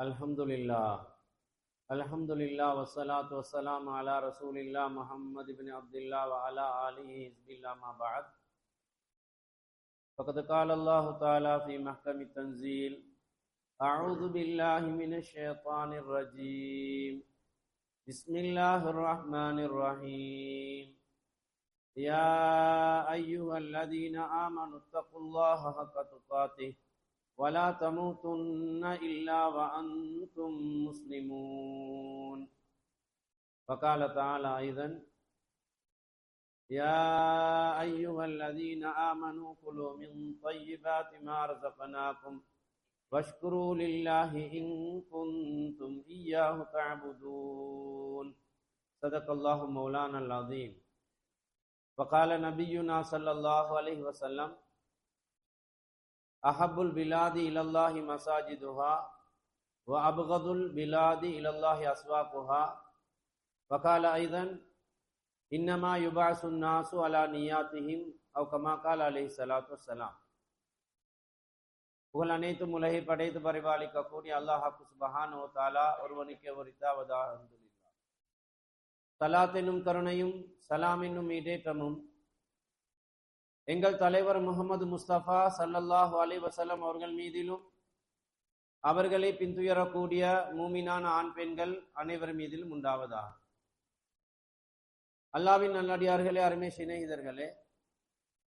Alhamdulillah wassalatu wassalamu ala rasulillah Muhammad ibn Abdullah wa ala alihi hizbillah ma ba'd. Faqad qala Allah ta'ala fi mahkami tanzil a'udhu billahi minash shaitanir rajim. Bismillahir rahmanir rahim. Ya ayyuhalladhina amanu taqullaha haqqa tuqatih وَلَا تَمُوتُنَّ إِلَّا وَأَنْتُمْ مُسْلِمُونَ. وقال تعالى أيضا يا أيها الذين آمنوا كلوا من طيبات ما رزقناكم واشكروا لله إن كنتم إياه تعبدون. صدق الله مولانا العظيم. وقال نبينا صلى الله عليه وسلم அஹப்புல் பிலாதி இலல்லாஹி மசாஜிதுஹா வ அப்கதுல் பிலாதி இலல்லாஹி அஸ்வாகுஹா. வகால ஐதன் இன்னமா யுபாசுன் நாசு அலா நியாத்திஹிம் அவ் comma கால அலைஹி ஸலாத்து வஸ்ஸலாம். புகழ் அனைத்தும் உலகை படைத்து பரிபாலிக்கக்கூடிய அல்லாஹ் சுப்ஹானஹு வ தஆலா ஒருவனுக்கே உரித்தாவதாக. அல்ஹம்துலில்லாஹ். ஸலாத் என்னும் கருணையும் சலாம் என்னும் ஈடேற்றமும் எங்கள் தலைவர் முகமது முஸ்தபா ஸல்லல்லாஹு அலைஹி வஸல்லம் அவர்கள் மீதிலும் அவர்களை பின்துயரக்கூடிய மூமினான ஆண் பெண்கள் அனைவர் மீதிலும் உண்டாவதாக. அல்லாஹ்வின் நல்லடியார்களே, அருமை சிநேகிதர்களே,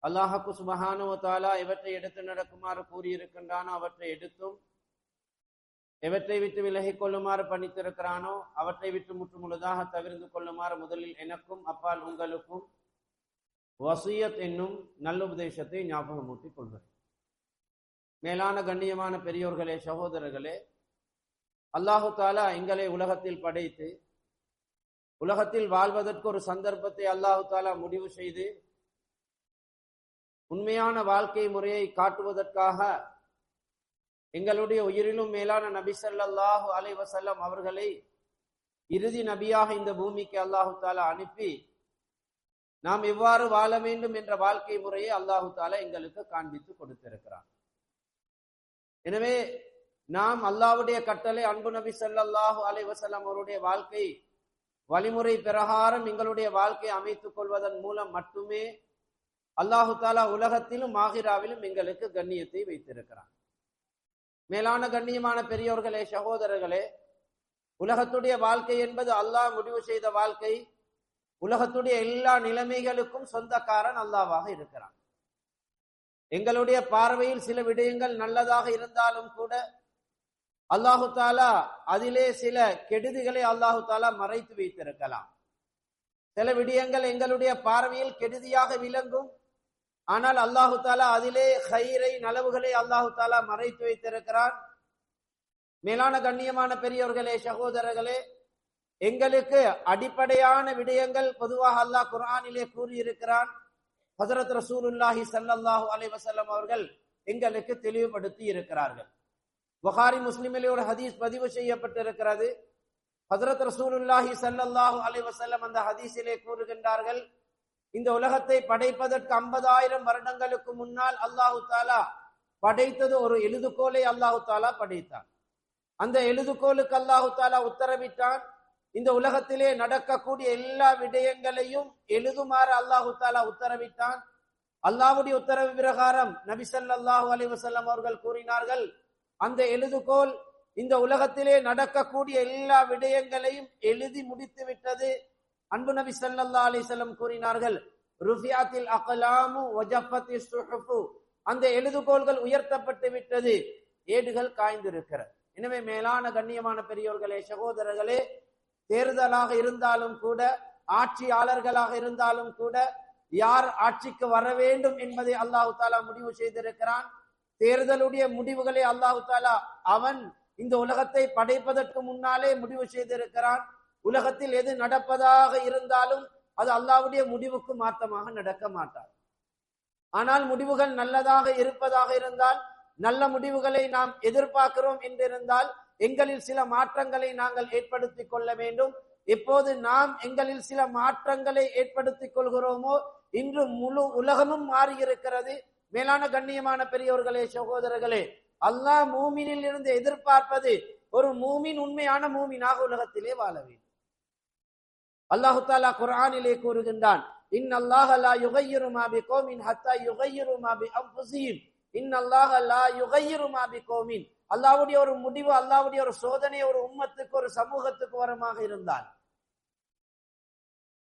அல்லாஹ் சுப்ஹானஹு வ தஆலா எவற்றை எடுத்து நடக்குமாறு கூறியிருக்கின்றானோ அவற்றை எடுத்தும், எவற்றை விட்டு விலகிக் கொள்ளுமாறு பணித்திருக்கிறானோ அவற்றை விட்டு முற்றுமுழுதாக தவிர்த்து கொள்ளுமாறு முதலில் எனக்கும் அப்பால் உங்களுக்கும் வசியத் என்னும் நல்லுபதேசத்தை ஞாபகமூட்டிக் கொள்கிறேன். மேலான கண்ணியமான பெரியோர்களே, சகோதரர்களே, அல்லாஹு தாலா எங்களை உலகத்தில் படைத்து உலகத்தில் வாழ்வதற்கு ஒரு சந்தர்ப்பத்தை அல்லாஹு தாலா முடிவு செய்து உண்மையான வாழ்க்கை முறையை காட்டுவதற்காக எங்களுடைய உயிரிலும் மேலான நபி ஸல்லல்லாஹு அலைஹி வஸல்லம் அவர்களை இறுதி நபியாக இந்த பூமிக்கு அல்லாஹு தாலா அனுப்பி நாம் எவ்வாறு வாழ வேண்டும் என்ற வாழ்க்கை முறையை அல்லாஹு தாலா எங்களுக்கு காண்பித்து கொடுத்திருக்கிறார். எனவே நாம் அல்லாஹ்வுடைய கட்டளை அன்பு நபி ஸல்லல்லாஹு அலைஹி வஸல்லம் அவருடைய வாழ்க்கை வழிமுறை பிரகாரம் எங்களுடைய வாழ்க்கையை அமைத்துக் கொள்வதன் மூலம் மட்டுமே அல்லாஹு தாலா உலகத்திலும் ஆகிராவிலும் எங்களுக்கு கண்ணியத்தை வைத்திருக்கிறார். மேலான கண்ணியமான பெரியோர்களே, சகோதரர்களே, உலகத்துடைய வாழ்க்கை என்பது அல்லாஹ் முடிவு செய்த வாழ்க்கை. உலகத்துடைய எல்லா நிலைமைகளுக்கும் சொந்தக்காரன் அல்லாஹ்வாக இருக்கிறான். எங்களுடைய பார்வையில் சில விடயங்கள் நல்லதாக இருந்தாலும் கூட அல்லாஹு தாலா அதிலே சில கெடுதிகளை அல்லாஹு தாலா மறைத்து வைத்திருக்கலாம். சில விடயங்கள் எங்களுடைய பார்வையில் கெடுதியாக விளங்கும், ஆனால் அல்லாஹு தாலா அதிலே ஹைரை நலவுகளை அல்லாஹு தாலா மறைத்து வைத்திருக்கிறான். மேலான கண்ணியமான பெரியவர்களே, சகோதரர்களே, எங்களுக்கு அடிப்படையான விடயங்கள் பொதுவாக அல்லாஹ் குர்ஆனிலே கூறியிருக்கிறான். ஹஜ்ரத் ரசூலுல்லாஹி ஸல்லல்லாஹு அலைஹி வஸல்லம் அவர்கள் எங்களுக்கு தெளிவுபடுத்தி இருக்கிறார்கள். புகாரி முஸ்லிமிலே ஒரு ஹதீஸ் பதிவு செய்யப்பட்டிருக்கிறது. ஹஜ்ரத் ரசூலுல்லாஹி ஸல்லல்லாஹு அலைஹி வஸல்லம் அந்த ஹதீஸிலே கூறுகின்றார்கள், இந்த உலகத்தை படைப்பதற்கு 50,000 வருடங்களுக்கு முன்னால் அல்லாஹு தாலா படைத்தது ஒரு எழுதுகோலை அல்லாஹு தாலா படைத்தார். அந்த எழுதுகோலுக்கு அல்லாஹு தாலா உத்தரவிட்டான், இந்த உலகத்திலே நடக்கக்கூடிய எல்லா விடயங்களையும் எழுதுமாறு அல்லாஹு தாலா உத்தரவிட்டான். அல்லாஹ்வுடைய உத்தரவு பிரகாரம் நபி ஸல்லல்லாஹு அலைஹி வஸல்லம் அவர்கள் கூறினார்கள், அந்த எழுதுகோல் இந்த உலகத்திலே நடக்கக்கூடிய எல்லா விடயங்களையும் எழுதி முடித்து விட்டது. அன்பு நபி ஸல்லல்லாஹு அலைஹி வஸல்லம் கூறினார்கள், ருஃபியாத்தில் அக்லாமு வஜஃபத்திஸ் சுஹுஃபு, அந்த எழுதுகோல்கள் உயர்த்தப்பட்டு விட்டது, ஏடுகள் காய்ந்திருக்கிறது. எனவே மேலான கண்ணியமான பெரியோர்களே, சகோதரர்களே, தேர்தலாக இருந்தாலும் கூட, ஆட்சியாளர்களாக இருந்தாலும் கூட, யார் ஆட்சிக்கு வர வேண்டும் என்பதை அல்லாஹு தாலா முடிவு செய்திருக்கிறான். தேர்தலுடைய முடிவுகளை அல்லாஹு தாலா அவன் இந்த உலகத்தை படைப்பதற்கு முன்னாலே முடிவு செய்திருக்கிறான். உலகத்தில் எது நடப்பதாக இருந்தாலும் அது அல்லாஹ்வுடைய முடிவுக்கு மாற்றமாக நடக்க மாட்டார். ஆனால் முடிவுகள் நல்லதாக இருப்பதாக இருந்தால், நல்ல முடிவுகளை நாம் எதிர்பார்க்கிறோம் என்றிருந்தால் எங்களில் சில மாற்றங்களை நாங்கள் ஏற்படுத்திக் கொள்ள வேண்டும். எப்போது நாம் எங்களில் சில மாற்றங்களை ஏற்படுத்திக் கொள்கிறோமோ இன்று முழு உலகமும் மாறி இருக்கிறது. மேலான கண்ணியமான பெரியவர்களே, சகோதரர்களே, அல்லாஹ் மூமினில் இருந்து எதிர்பார்ப்பது ஒரு மூமின் உண்மையான மூமினாக உலகத்திலே வாழ வேண்டும். அல்லாஹு தஆலா குர்ஆனிலே கூறுகின்றான், இன்னல்லாஹ லா யுகையிரு மா பிகௌமின் ஹத்தா யுகையிரு மா பிஅன்ஃபுஸிஹிம் இன்னல்லாஹ லா யுகையிரு மா பிகௌமின். அல்லாஹ்வுடைய ஒரு முடிவு, அல்லாஹ்வுடைய ஒரு சோதனை ஒரு உம்மத்துக்கு ஒரு சமூகத்துக்கு வருமாக இருந்தால்,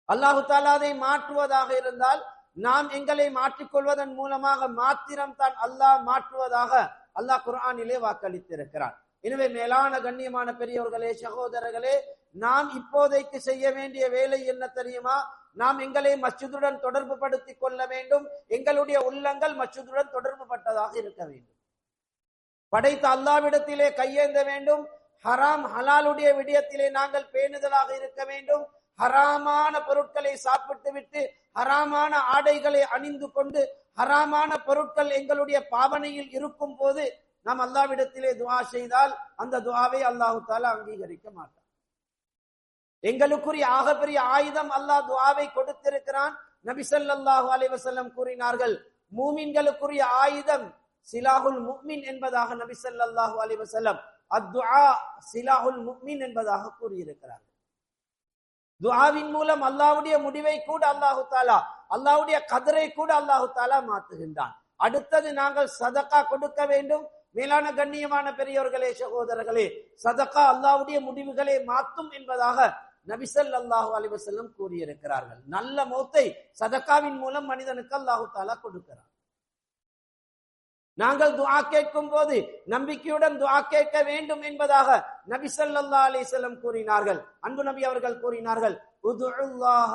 அல்லாஹு தஆலா அதை மாற்றுவதாக இருந்தால், நாம் எங்களை மாற்றிக்கொள்வதன் மூலமாக மாத்திரம் தான் அல்லாஹ் மாற்றுவதாக அல்லாஹ் குர்ஆனிலே வாக்களித்திருக்கிறான். எனவே மேலான கண்ணியமான பெரியவர்களே, சகோதரர்களே, நாம் இப்போதைக்கு செய்ய வேண்டிய வேலை என்ன தெரியுமா? நாம் எங்களை மஸ்ஜிதுடன் தொடர்பு படுத்திக் கொள்ள வேண்டும். எங்களுடைய உள்ளங்கள் மஸ்ஜிதுடன் தொடர்பு பட்டதாக இருக்க வேண்டும். படைத்த அல்லாஹ்விடத்திலே கையேந்த வேண்டும். ஹராம் ஹலாலுடைய விடயத்திலே நாங்கள் பேணுதலாக இருக்க வேண்டும். ஹராமான பொருட்களை சாப்பிட்டு விட்டு ஹராமான ஆடைகளை அணிந்து கொண்டு ஹராமான பொருட்கள் எங்களுடைய பாவனையில் இருக்கும் போது நாம் அல்லாஹ்விடத்திலே துஆ செய்தால் அந்த துஆவை அல்லாஹு தஆலா அங்கீகரிக்க மாட்டார். எங்களுக்குரிய ஆகப்பெரிய ஆயுதம் அல்லாஹ் துஆவை கொடுத்திருக்கிறான். நபி ஸல்லல்லாஹு அலைஹி வஸல்லம் கூறினார்கள், மூமின்களுக்குரிய ஆயுதம் சிலாஹுல் முஃமின் என்பதாக நபி ஸல்லல்லாஹு அலைஹி வஸல்லம் அத்துஆ சிலாஹுல் முஃமின் என்பதாக கூறியிருக்கிறார்கள். துஆவின் மூலம் அல்லாஹ்வுடைய முடிவை கூட அல்லாஹு தஆலா, அல்லாஹ்வுடைய கதரை கூட அல்லாஹு தஆலா மாற்றுகின்றான். அடுத்தது நாங்கள் சதகா கொடுக்க வேண்டும். மேலான கண்ணியமான பெரியவர்களே, சகோதரர்களே, சதகா அல்லாஹ்வுடைய முடிவுகளை மாற்றும் என்பதாக நபி ஸல்லல்லாஹு அலைஹி வஸல்லம் கூறியிருக்கிறார்கள். நல்ல மௌத்தை சதகாவின் மூலம் மனிதனுக்கு அல்லாஹு தஆலா கொடுக்கிறார். நாங்கள் துஆ கேட்கும் போது நம்பிக்கையுடன் துஆ கேட்க வேண்டும் என்பதாக நபி ஸல்லல்லாஹு அலைஹி வஸல்லம் கூறினார்கள். அன்பு நபி அவர்கள் கூறினார்கள், உதுல்லாஹ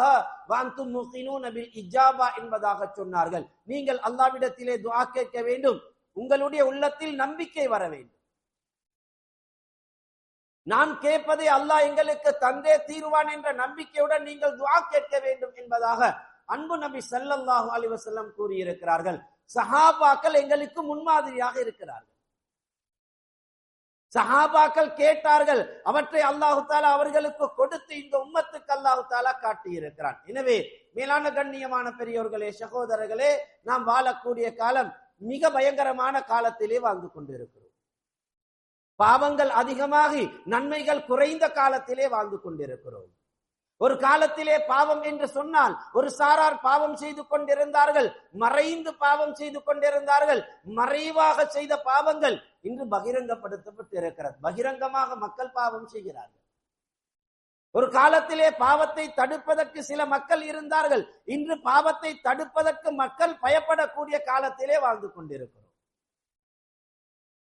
வ அன்தும் முகினூன பில் இஜாபா என்பதாக சொன்னார்கள். நீங்கள் அல்லாஹ்விடத்திலே துஆ கேட்க வேண்டும், உங்களுடைய உள்ளத்தில் நம்பிக்கை வர வேண்டும். நான் கேட்பதை அல்லாஹ் எங்களுக்கு தந்தே தீருவான் என்ற நம்பிக்கையுடன் நீங்கள் துஆ கேட்க வேண்டும் என்பதாக அன்பு நபி ஸல்லல்லாஹு அலைஹி வஸல்லம் கூறியிருக்கிறார்கள். சஹாபாக்கள் எங்களுக்கு முன்மாதிரியாக இருக்கிறார்கள். சஹாபாக்கள் கேட்டார்கள், அவற்றை அல்லாஹு தஆலா அவர்களுக்கு கொடுத்து இந்த உம்மத்துக்கு அல்லாஹு தஆலா காட்டி இருக்கிறான். எனவே மேலான கண்ணியமான பெரியோர்களே, சகோதரர்களே, நாம் வாழக்கூடிய காலம் மிக பயங்கரமான காலத்திலே வாழ்ந்து கொண்டிருக்கிறோம். பாவங்கள் அதிகமாகி நன்மைகள் குறைந்த காலத்திலே வாழ்ந்து கொண்டிருக்கிறோம். ஒரு காலத்திலே பாவம் என்று சொன்னால் ஒரு சாரார் பாவம் செய்து கொண்டிருந்தார்கள், மறைந்து பாவம் செய்து கொண்டிருந்தார்கள். மறைவாக செய்த பாவங்கள் இன்று பகிரங்கப்படுத்தப்பட்டு இருக்கிறது. பகிரங்கமாக மக்கள் பாவம் செய்கிறார்கள். ஒரு காலத்திலே பாவத்தை தடுப்பதற்கு சில மக்கள் இருந்தார்கள். இன்று பாவத்தை தடுப்பதற்கு மக்கள் பயப்படக்கூடிய காலத்திலே வாழ்ந்து கொண்டிருக்கிறோம்.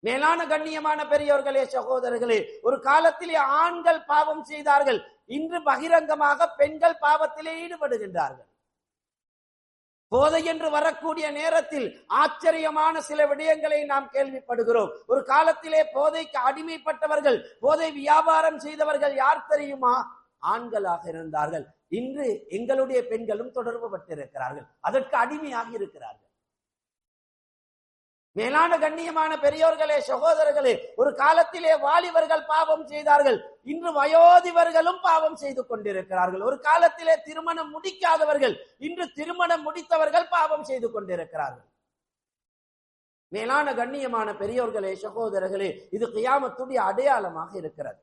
மேலான கண்ணியமான பெரியவர்களே, சகோதரர்களே, ஒரு காலத்திலே ஆண்கள் பாவம் செய்தார்கள். இன்று பகிரங்கமாக பெண்கள் பாவத்திலே ஈடுபடுகின்றார்கள். போதை என்று வரக்கூடிய நேரத்தில் ஆச்சரியமான சில விடயங்களை நாம் கேள்விப்படுகிறோம். ஒரு காலத்திலே போதைக்கு அடிமைப்பட்டவர்கள், போதை வியாபாரம் செய்தவர்கள் யார் தெரியுமா? ஆண்களாக இருந்தார்கள். இன்று எங்களுடைய பெண்களும் தொடர்பு பட்டிருக்கிறார்கள், அதற்கு அடிமையாக இருக்கிறார்கள். மேலான கண்ணியமான பெரியோர்களே, சகோதரர்களே, ஒரு காலத்திலே வாலிபர்கள் பாவம் செய்தார்கள். இன்று வயோதிபர்களும் பாவம் செய்து கொண்டிருக்கிறார்கள். ஒரு காலத்திலே திருமணம் முடிக்காதவர்கள், இன்று திருமணம் முடித்தவர்கள் பாவம் செய்து கொண்டிருக்கிறார்கள். மேலான கண்ணியமான பெரியோர்களே, சகோதரர்களே, இது கியாமத்துடைய அடையாளமாக இருக்கிறது.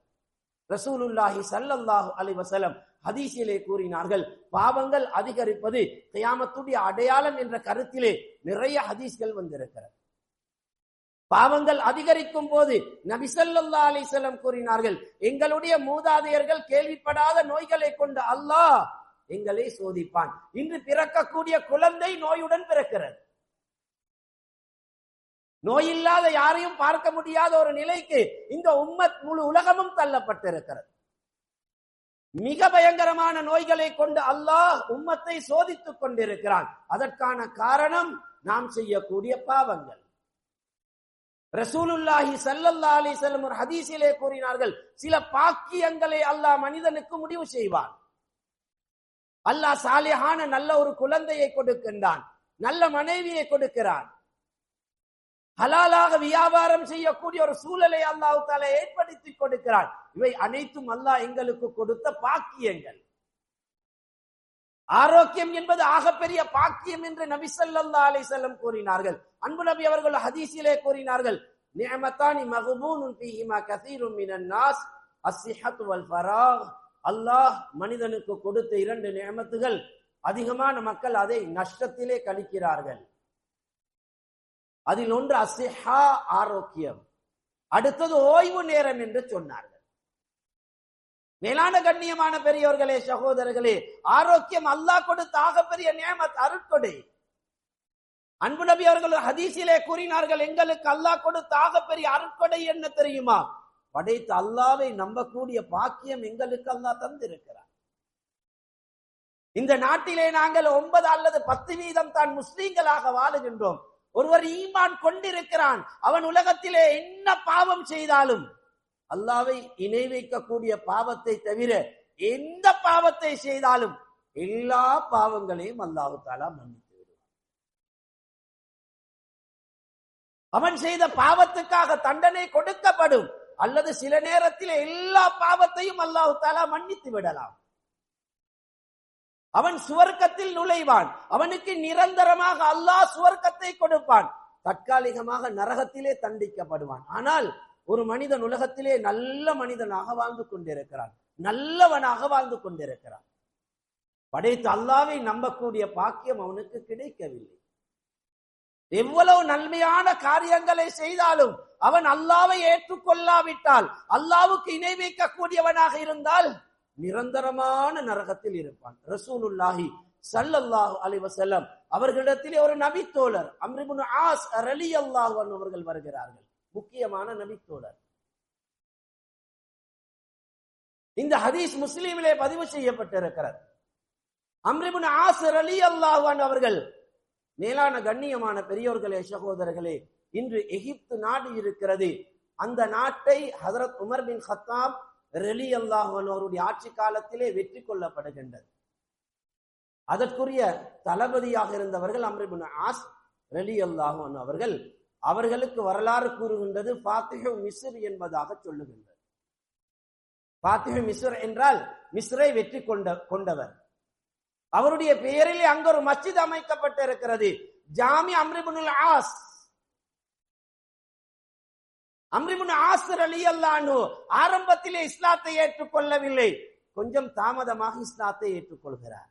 ரசூலுல்லாஹி ஸல்லல்லாஹு அலைஹி வஸல்லம் ஹதீஸிலே கூறினார்கள், பாவங்கள் அதிகரிப்பது கியாமத்துடைய அடையாளம் என்ற கருத்திலே நிறைய ஹதீஸ்கள் வந்திருக்கிறது. பாவங்கள் அதிகரிக்கும் போது நபி ஸல்லல்லாஹு அலைஹி வஸல்லம் கூறினார்கள், எங்களுடைய மூதாதையர்கள் கேள்விப்படாத நோய்களை கொண்டு அல்லாஹ் எங்களை சோதிப்பான். இன்று பிறக்கக்கூடிய குழந்தை நோயுடன் பிறக்கிறது. நோயில்லாத யாரையும் பார்க்க முடியாத ஒரு நிலைக்கு இந்த உம்மத் முழு உலகமும் தள்ளப்பட்டிருக்கிறது. மிக பயங்கரமான நோய்களை கொண்டு அல்லாஹ் உம்மத்தை சோதித்துக் கொண்டிருக்கிறான். அதற்கான காரணம் நாம் செய்யக்கூடிய பாவங்கள். ரசூலுல்லாஹி ஸல்லல்லாஹு அலைஹி வஸல்லம் ஒரு ஹதீஸிலே கூறினார்கள், சில பாக்கியங்களை அல்லாஹ் மனிதனுக்கு முடிவு செய்வான். அல்லாஹ் சாலிஹான நல்ல ஒரு குழந்தையை கொடுக்கின்றான், நல்ல மனைவியை கொடுக்கிறான், ஹலாலாக வியாபாரம் செய்யக்கூடிய ஒரு சூழலை அல்லாஹ் தஆலா ஏற்படுத்தி கொடுக்கிறான். இவை அனைத்தும் அல்லாஹ் எங்களுக்கு கொடுத்த பாக்கியங்கள். ஆரோக்கியம் என்பது ஆகப்பெரிய பாக்கியம் என்று நபி ஸல்லல்லாஹு அலைஹி வஸல்லம் கூறினார்கள். அன்பு நபி அவர்கள் ஹதீஸிலே கூறினார்கள், நிஅமத்தானி மக்பூனுன் ஃபீஹிமா கஸீருன் மினன் நாஸ் அஸ்ஸிஹத்து வல் ஃபராக். அல்லாஹ் மனிதனுக்கு கொடுத்த 2 நிஅமத்துகள் அதிகமான மக்கள் அதை நஷ்டத்திலே கழிக்கிறார்கள். அதில் ஒன்று அஸ்ஸிஹா, ஆரோக்கியம், அடுத்தது ஓய்வு நேரம் என்று சொன்னார்கள். மேலான கண்ணியமான பெரியவர்களே, சகோதரர்களே, ஆரோக்கியம் அல்லாஹ் கொடுத்த ஆகப்பெரிய நிஅமத், அருட்கொடை. அன்பு நபி அவர்கள் ஹதீஸிலே கூறினார்கள், எங்களுக்கு அல்லாஹ் கொடுத்த ஆகப்பெரிய அருட்கொடை என்ன தெரியுமா? படைத்த அல்லாஹ்வை நம்பக்கூடிய பாக்கியம் எங்களுக்கு அல்லாஹ் தந்திருக்கிறார். இந்த நாட்டிலே நாங்கள் 9 அல்லது 10% தான் முஸ்லீம்களாக வாழுகின்றோம். ஒருவர் ஈமான் கொண்டிருக்கிறான், அவன் உலகத்திலே என்ன பாவம் செய்தாலும் அல்லாஹ்வை இணை வைக்கக்கூடிய பாவத்தை தவிர எந்த பாவத்தை செய்தாலும் எல்லா பாவங்களையும் அல்லாஹ் தஆலா மன்னித்து விடுவார். அவன் செய்த பாவத்துக்காக தண்டனை கொடுக்கப்படும், அல்லது சில நேரத்தில் எல்லா பாவத்தையும் அல்லாஹ் தஆலா மன்னித்து விடலாம். அவன் சுவர்க்கத்தில் நுழைவான், அவனுக்கு நிரந்தரமாக அல்லாஹ் சுவர்க்கத்தை கொடுப்பான், தற்காலிகமாக நரகத்திலே தண்டிக்கப்படுவான். ஆனால் ஒரு மனிதன் உலகத்திலே நல்ல மனிதனாக வாழ்ந்து கொண்டிருக்கிறான், நல்லவனாக வாழ்ந்து கொண்டிருக்கிறான். படைத்த அல்லாஹ்வை நம்பக்கூடிய பாக்கியம் அவனுக்கு கிடைக்கவில்லை. எவ்வளவு நன்மையான காரியங்களை செய்தாலும் அவன் அல்லாஹ்வை ஏற்றுக்கொள்ளாவிட்டால், அல்லாஹ்வுக்கு இணை வைக்கக்கூடியவனாக இருந்தால் நிரந்தரமான நரகத்தில் இருப்பான். ரசூலுல்லாஹி ஸல்லல்லாஹு அலைஹி வஸல்லம் அவர்களிடத்திலே ஒரு நபி தோழர் அம்ர் இப்னு ஆஸ் ரலியல்லாஹு அன்ஹு அவர்கள் வருகிறார்கள். முக்கியமான நபி தோழர். இந்த ஹதீஸ் முஸ்லிமிலே பதிவு செய்யப்பட்டிருக்கிறது. அம்ர் இப்னு ஆஸ் ரலியல்லாஹு அன்ஹு அவர்கள், மேலான கண்ணியமான பெரியோர்களே, சகோதரர்களே, இன்று எகிப்து நாடு இருக்கிறது. அந்த நாட்டை ஹஜ்ரத் உமர் பின் கத்தாப் ரலியல்லாஹு அன்ஹு அவருடைய ஆட்சி காலத்திலே வெற்றி கொள்ளப்படுகின்றது. அதற்குரிய தளபதியாக இருந்தவர்கள் அம்ர் இப்னு ஆஸ் ரலியல்லாஹு அன்ஹு அவர்கள். அவர்களுக்கு வரலாறு கூறுகின்றது ஃபாத்திஹு மிஸ்ர் என்பதாக சொல்லுகின்றது. ஃபாத்திஹு மிஸ்ர் என்றால் மிஸ்ரை வெற்றி கொண்டவர். அவருடைய பெயரிலே அங்கு ஒரு மஸ்ஜித் அமைக்கப்பட்டிருக்கிறது, ஜாமி அம்ர் இப்னுல் ஆஸ். அம்ர் இப்னு ஆஸ் ரலியல்லாஹு அன்ஹு ஆரம்பத்திலே இஸ்லாத்தை ஏற்றுக்கொள்ளவில்லை, கொஞ்சம் தாமதமாக இஸ்லாத்தை ஏற்றுக்கொள்கிறார்.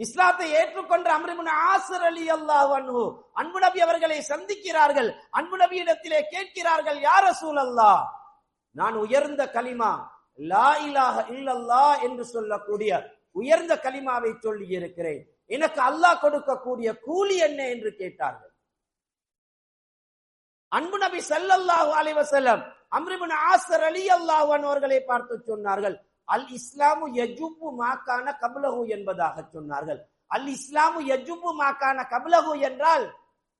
இஸ்லாத்தை ஏற்றுக்கொண்ட அம்ர் இப்னு ஆஸ் ரலியல்லாஹு அன்ஹு அன்பு நபி அவர்களை சந்திக்கிறார்கள். அன்பு நபியிடத்திலே கேட்கிறார்கள், யா ரசூலல்லாஹ், நான் உயர்ந்த கலிமா லா இலாஹ இல்லல்லாஹ் என்று சொல்லக்கூடிய உயர்ந்த கலிமாவை சொல்லி இருக்கிறேன், எனக்கு அல்லாஹ் கொடுக்கக்கூடிய கூலி என்ன என்று கேட்டார்கள். அன்பு நபி ஸல்லல்லாஹு அலைஹி வஸல்லம் அம்ர் இப்னு ஆஸ் ரலியல்லாஹு அன்ஹு அவர்களை பார்த்து சொன்னார்கள், அல் இஸ்லாமு யஜுபு மாகான கப்லஹு என்பதாக சொன்னார்கள். அல் இஸ்லாமு யஜுபு மாகான கப்லஹு என்றால்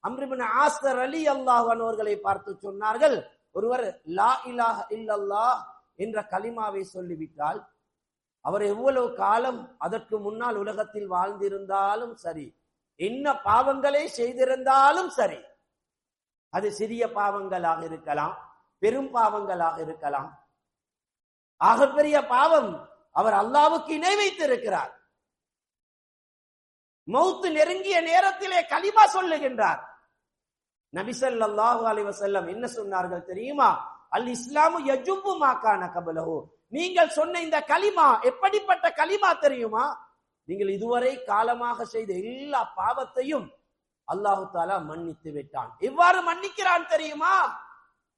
அம்ர் இப்னு ஆஸ் ரலியல்லாஹு அன்ஹு அவர்களை பார்த்து சொன்னார்கள், ஒருவர் லா இலாஹ இல்லல்லாஹ் என்ற கலிமாவை சொல்லிவிட்டால் அவர் எவ்வளவு காலம் அதற்கு முன்னால் உலகத்தில் வாழ்ந்திருந்தாலும் சரி, என்ன பாவங்களை செய்திருந்தாலும் சரி, அது சிறிய பாவங்களாக இருக்கலாம், பெரும் பாவங்களாக இருக்கலாம், ஆகப்பெரிய பாவம் அவர் அல்லாஹ்வுக்கு இணை வைத்திருக்கிறார். மௌத் நெருங்கிய நேரத்திலே கலிமா சொல்லுகின்றார். நபி ஸல்லல்லாஹு அலைஹி வஸல்லம் என்ன சொன்னார்கள் தெரியுமா? அல் இஸ்லாமு யஜுபு மாகான கப்லஹு. நீங்கள் சொன்ன இந்த கலிமா எப்படிப்பட்ட கலிமா தெரியுமா? நீங்கள் இதுவரை காலமாக செய்த எல்லா பாவத்தையும் அல்லாஹு தஆலா மன்னித்து விட்டான். எவ்வாறு மன்னிக்கிறான் தெரியுமா?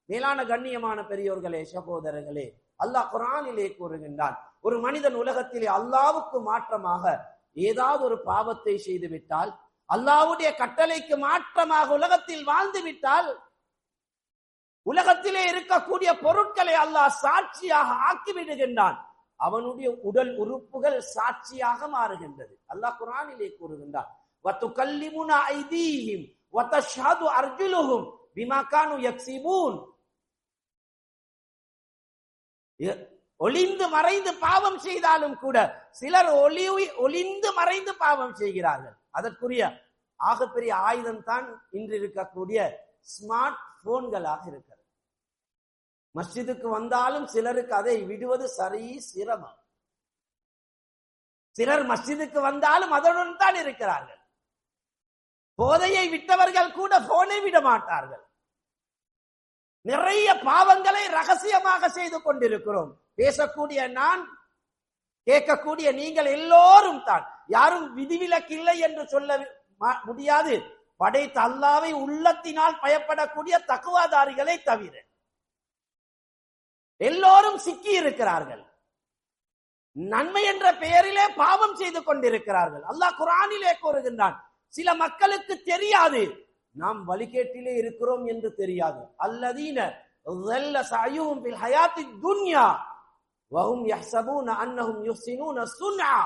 மேலான கண்ணியமான பெரியோர்களே, சகோதரர்களே, அல்லாஹ் குர்ஆனிலே கூறுகின்றான், ஒரு மனிதன் உலகத்திலே அல்லாஹ்வுக்கு மாற்றமாக ஏதாவது ஒரு பாவத்தை செய்து விட்டால், அல்லாஹ்வுடைய கட்டளைக்கு மாற்றமாக உலகத்தில் வாழ்ந்து விட்டால், உலகத்திலே இருக்கக்கூடிய பொருட்களை அல்லாஹ் சாட்சியாக ஆக்கி விடுகின்றான். அவனுடைய உடல் உறுப்புகள் சாட்சியாக மாறுகின்றது. அல்லாஹ் குர்ஆனிலே கூறுகின்றான், வதுகல்லிமுனா ஐதீஹிம் வதஷ்ஹது அர்ஜுலுஹும் பிமா கானூ யக்ஸிபூன். ஒளிந்து மறைந்து பாவம் செய்தாலும் கூட சிலர் ஒளிந்து மறைந்து பாவம் செய்கிறார்கள். அதற்குரிய ஆகப்பெரிய ஆயுதம் தான் இன்று இருக்கக்கூடிய ஸ்மார்ட் போன்களாக இருக்கிறது. மஸ்ஜிதுக்கு வந்தாலும் சிலருக்கு அதை விடுவது சரி சிரமம். சிலர் மஸ்ஜிதுக்கு வந்தாலும் அதனுடன் தான் இருக்கிறார்கள். போதையை விட்டவர்கள் கூட போனை விட மாட்டார்கள். நிறைய பாவங்களை ரகசியமாக செய்து கொண்டிருக்கிறோம். பேசக்கூடிய நான், கேட்கக்கூடிய நீங்கள் எல்லோரும் தான். யாரும் விதிவிலக்கில்லை என்று சொல்ல முடியாது, படைத்த அல்லாஹ்வை உள்ளத்தினால் பயப்படக்கூடிய தக்வாதாரிகளை தவிர. எல்லோரும் சிக்கி இருக்கிறார்கள். நன்மை என்ற பெயரிலே பாவம் செய்து கொண்டிருக்கிறார்கள். அல்லாஹ் குர்ஆனிலே கூறுகின்றான், சில மக்களுக்கு தெரியாது நாம் வழிகேட்டிலே இருக்கிறோம் என்று தெரியாது. அல்லதீன ظل سعيهم في الحياة الدنيا وهم يحسبون انهم يحسنون صنعا.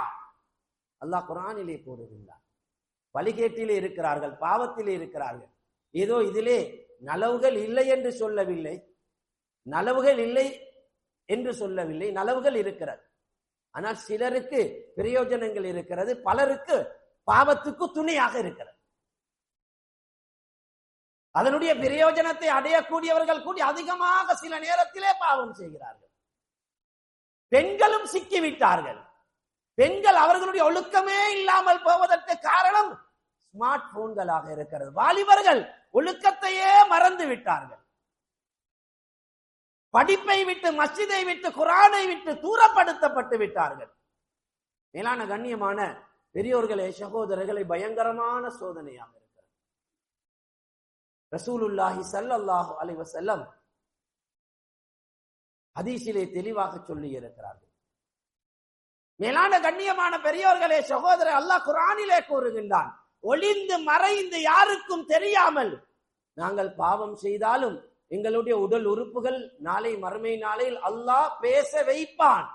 அல்லாஹ் குர்ஆனிலே கூறுகின்றான், வழிகேட்டிலே இருக்கிறார்கள், பாவத்திலே இருக்கிறார்கள். ஏதோ இதிலே நலவுகள் இல்லை என்று சொல்லவில்லை, நலவுகள் இல்லை என்று சொல்லவில்லை, நலவுகள் இருக்கிறது. ஆனால் சிலருக்கு பிரயோஜனங்கள் இருக்கிறது, பலருக்கு பாவத்துக்கு துணையாக இருக்கிறது. அதனுடைய பிரயோஜனத்தை அடையக்கூடியவர்கள் கூடி அதிகமாக சில நேரத்திலே பாவம் செய்கிறார்கள். பெண்களும் சிக்கிவிட்டார்கள். பெண்கள் அவர்களுடைய ஒழுக்கமே இல்லாமல் போவதற்கு காரணம் ஸ்மார்ட் போன்களாக இருக்கிறது. வாலிபர்கள் ஒழுக்கத்தையே மறந்து விட்டார்கள். படிப்பை விட்டு, மஸ்ஜிதை விட்டு, குர்ஆனை விட்டு தூரப்படுத்தப்பட்டு விட்டார்கள். மேலான கண்ணியமான பெரியோர்களே, சகோதரர்களை, பயங்கரமான சோதனையாக இருக்கிறது. ரசூலுல்லாஹி ஸல்லல்லாஹு அலைஹி வஸல்லம் ஹதீஸிலே தெளிவாக சொல்லி இருக்கிறார்கள். மேலான கண்ணியமான பெரியோர்களே, சகோதரர், அல்லாஹ் குர்ஆனிலே கூறுகின்றான், ஒளிந்து மறைந்து யாருக்கும் தெரியாமல் நாங்கள் பாவம் செய்தாலும் எங்களுடைய உடல் உறுப்புகள் நாளை மறுமை நாளில் அல்லாஹ் பேச வைப்பான்.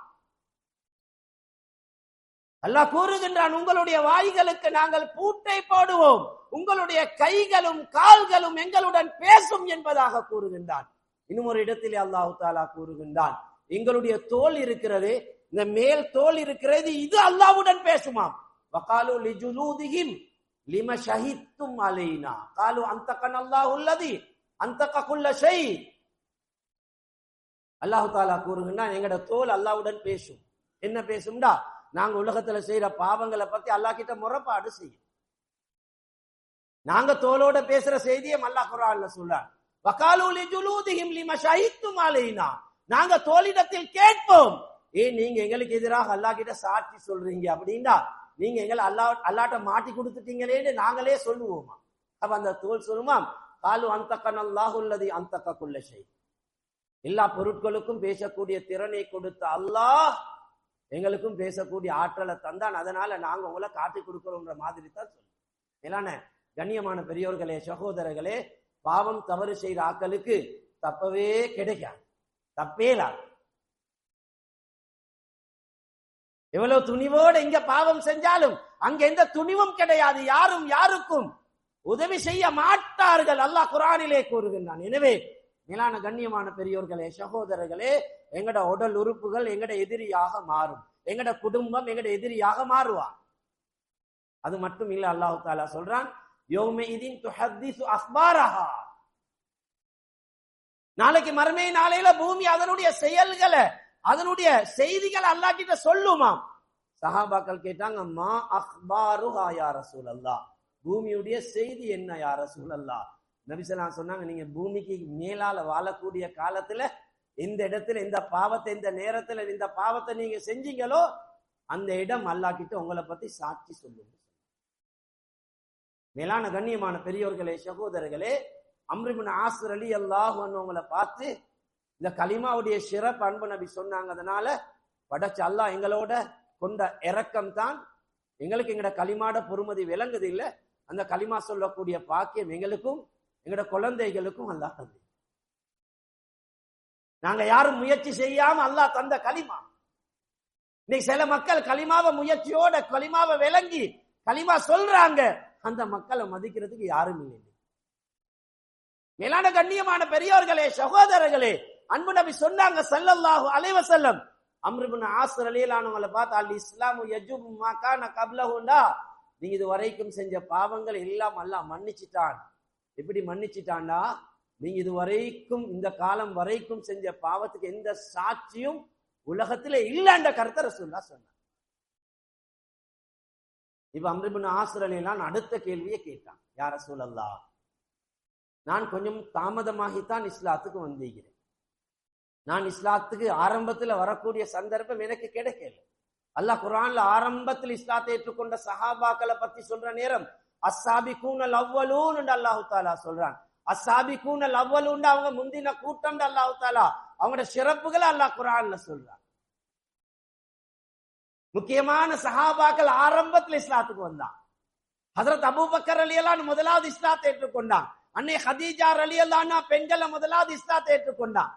அல்லாஹ் கூறுகின்றான், உங்களுடைய வாய்களுக்கு நாங்கள் பூட்டை போடுவோம், உங்களுடைய கைகளும் கால்களும் எங்களுடன் பேசும் என்பதாக கூறுகின்றான். இன்னும் ஒரு இடத்திலே அல்லாஹ் தஆலா கூறுகின்றான், எங்களுடைய தோல் இருக்கிறது, இந்த மேல் தோல் இருக்கிறது, இது அல்லாஹ்வுடன் பேசுமாம். வகாலு லிஜுலூதிஹிம் லிம ஷஹித்தும் அலைனா காலு அன்தகனல்லாஹு அல்லதி அன்தக குல்ல ஷை. அல்லாஹ் தஆலா கூறுகின்றான், எங்கட தோல் அல்லாஹ்வுடன் பேசும். என்ன பேசும்டா? நாங்க உலகத்துல செய்யற பாவங்களை பத்தி அல்லாஹ் கிட்ட முறைப்பாடு செய்யும். நாங்க தோலோட பேசுற செய்தியை அல்லாஹ் குர்ஆன்ல சொல்றான், வகாலு லிஜுலூதிஹிம் லிம ஷஹித்தும் அலைனா, நாங்க தோலிடத்தில் கேட்போம், ஏன் நீங்க எங்களுக்கு எதிராக அல்லாஹ் கிட்ட சாட்சி சொல்றீங்க அப்படின்னா நீங்க எங்களை அல்லாட்ட மாட்டி கொடுத்துட்டீங்களேன்னு நாங்களே சொல்லுவோமா? அப்ப அந்த தோல் சொல்லுமாம், காலு அன்தகனல்லாஹு அல்லதி அன்தக குல்ல ஷை, எல்லா பொருட்களுக்கும் பேசக்கூடிய திறனை கொடுத்த அல்லாஹ் எங்களுக்கும் பேசக்கூடிய ஆற்றலை தந்தான், அதனால நாங்க உங்களை காட்டி கொடுக்கிறோம்ன்ற மாதிரி தான் சொல்லுவோம். மேலான கண்ணியமான பெரியோர்களே, சகோதரர்களே, பாவம் தவறு செய்யற ஆக்களுக்கு தப்பவே கிடைக்காது, தப்பேலாது. எவ்வளவு துணிவோடு இங்க பாவம் செஞ்சாலும் அங்க எந்த துணிவும் கிடையாது, யாரும் யாருக்கும் உதவி செய்ய மாட்டார்கள், அல்லாஹ் குர்ஆனிலே கூறுகின்றான். எனவே மேலான கண்ணியமான பெரியோர்களே, சகோதரர்களே, எங்கட உடல் உறுப்புகள் எங்கட எதிரியாக மாறும், எங்கட குடும்பம் எங்கட எதிரியாக மாறுவான். அது மட்டும் இல்ல, அல்லாஹ் தஆலா சொல்றான், யௌமஇதின் துஹத்திஸு அக்பாரஹா, நாளைக்கு மறுமை நாளையில பூமி அதனுடைய செயல்களை, அதனுடைய செய்திகளை அல்லாஹ் கிட்ட சொல்லுமாம். சஹாபாக்கள் கேட்டாங்க, மா அக்பாருஹா யா ரசூலல்லாஹ், பூமியுடைய செய்தி என்ன யா ரசூலல்லாஹ்? நபி ஸல்லல்லாஹு அலைஹி வஸல்லம் சொன்னாங்க, நீங்க பூமிக்கு மேலால வாழக்கூடிய காலத்துல இந்த இடத்துல இந்த பாவத்தை, இந்த நேரத்துல இந்த பாவத்தை நீங்க செஞ்சீங்களோ அந்த இடம் அல்லாஹ் கிட்ட உங்களை பத்தி சாட்சி சொல்லுங்க. மேலான கண்ணியமான பெரியோர்களே, சகோதரர்களே, அம்ர் இப்னு ஆஸ் ரலியல்லாஹு அன்ஹு அவங்களை பார்த்து இந்த கலிமாவுடைய சிறப்பு அன்பு நபி சொன்னாங்க. அதனால படைச்ச அல்லாஹ் எங்களோட கொண்ட இரக்கம் தான் எங்களுக்கு எங்கட கலிமாட பொறுமதி விளங்குது இல்ல, அந்த கலிமா சொல்லக்கூடிய பாக்கியம் எங்களுக்கும் எங்கட குழந்தைகளுக்கும் அல்லாஹ் தந்து. நாங்க யாரும் முயற்சி செய்யாம அல்லாஹ் தந்த கலிமா. இன்னைக்கு சில மக்கள் கலிமாவை முயற்சியோட கலிமாவை விளங்கி கலிமா சொல்றாங்க, அந்த மக்களை மதிக்கிறதுக்கு யாரும் இல்லை. மேலான கண்ணியமான பெரியோர்களே, சகோதரர்களே, அன்பு நபி சொன்னாங்க ஸல்லல்லாஹு அலைஹி வஸல்லம், அம்ர் இப்னு ஆஸ் ரலியல்லாஹு அன்ஹு பார்த்து, அல் இஸ்லாமு யஜுபு மா கான கப்லஹுண்டா, நீங்க இது வரைக்கும் செஞ்ச பாவங்கள் எல்லாம் அல்லாஹ் மன்னிச்சிட்டான். எப்படி மன்னிச்சிட்டான்டா, நீங்க இது வரைக்கும் இந்த காலம் வரைக்கும் செஞ்ச பாவத்துக்கு எந்த சாட்சியும் உலகத்துல இல்லன்ற கருத்தை ரசூலுல்லாஹ் சொன்னாங்க. இப்ப அம்ர் இப்னு ஆஸ் ரலியல்லாஹு அன்ஹு அடுத்த கேள்வியை கேட்டான், யா ரசூலல்லாஹ், நான் கொஞ்சம் தாமதமாகித்தான் இஸ்லாத்துக்கு வந்திருக்கிறேன். நான் இஸ்லாத்துக்கு ஆரம்பத்துல வரக்கூடிய சந்தர்ப்பம் எனக்கு கிடைக்கல. அல்லாஹ் குர்ஆன்ல ஆரம்பத்தில் இஸ்லாத்தை ஏற்றுக்கொண்ட சஹாபாக்களை பத்தி சொல்ற நேரம் அஸ்ஸாபிகூனல் அவ்வலூன் என்று அல்லாஹ் தஆலா சொல்றான். அஸ்ஸாபிகூனல் அவ்வலூன் அவங்க முந்தின கூட்டம் அல்லாஹ் தஆலா அவங்களோட சிறப்புகளை அல்லாஹ் குர்ஆன்ல சொல்றான். முக்கியமான சஹாபாக்கள் ஆரம்பத்தில் இஸ்லாத்துக்கு வந்தான். ஹஜ்ரத் அபூபக்கர் ரலியல்லாஹு அன்ஹு முதலாவது இஸ்லாத்தை ஏற்றுக்கொண்டான். அன்னை ஹதீஜா ரலியல்லாஹு அன்ஹா பெண்களை முதலாவது இஸ்லாத்தை ஏற்றுக்கொண்டான்.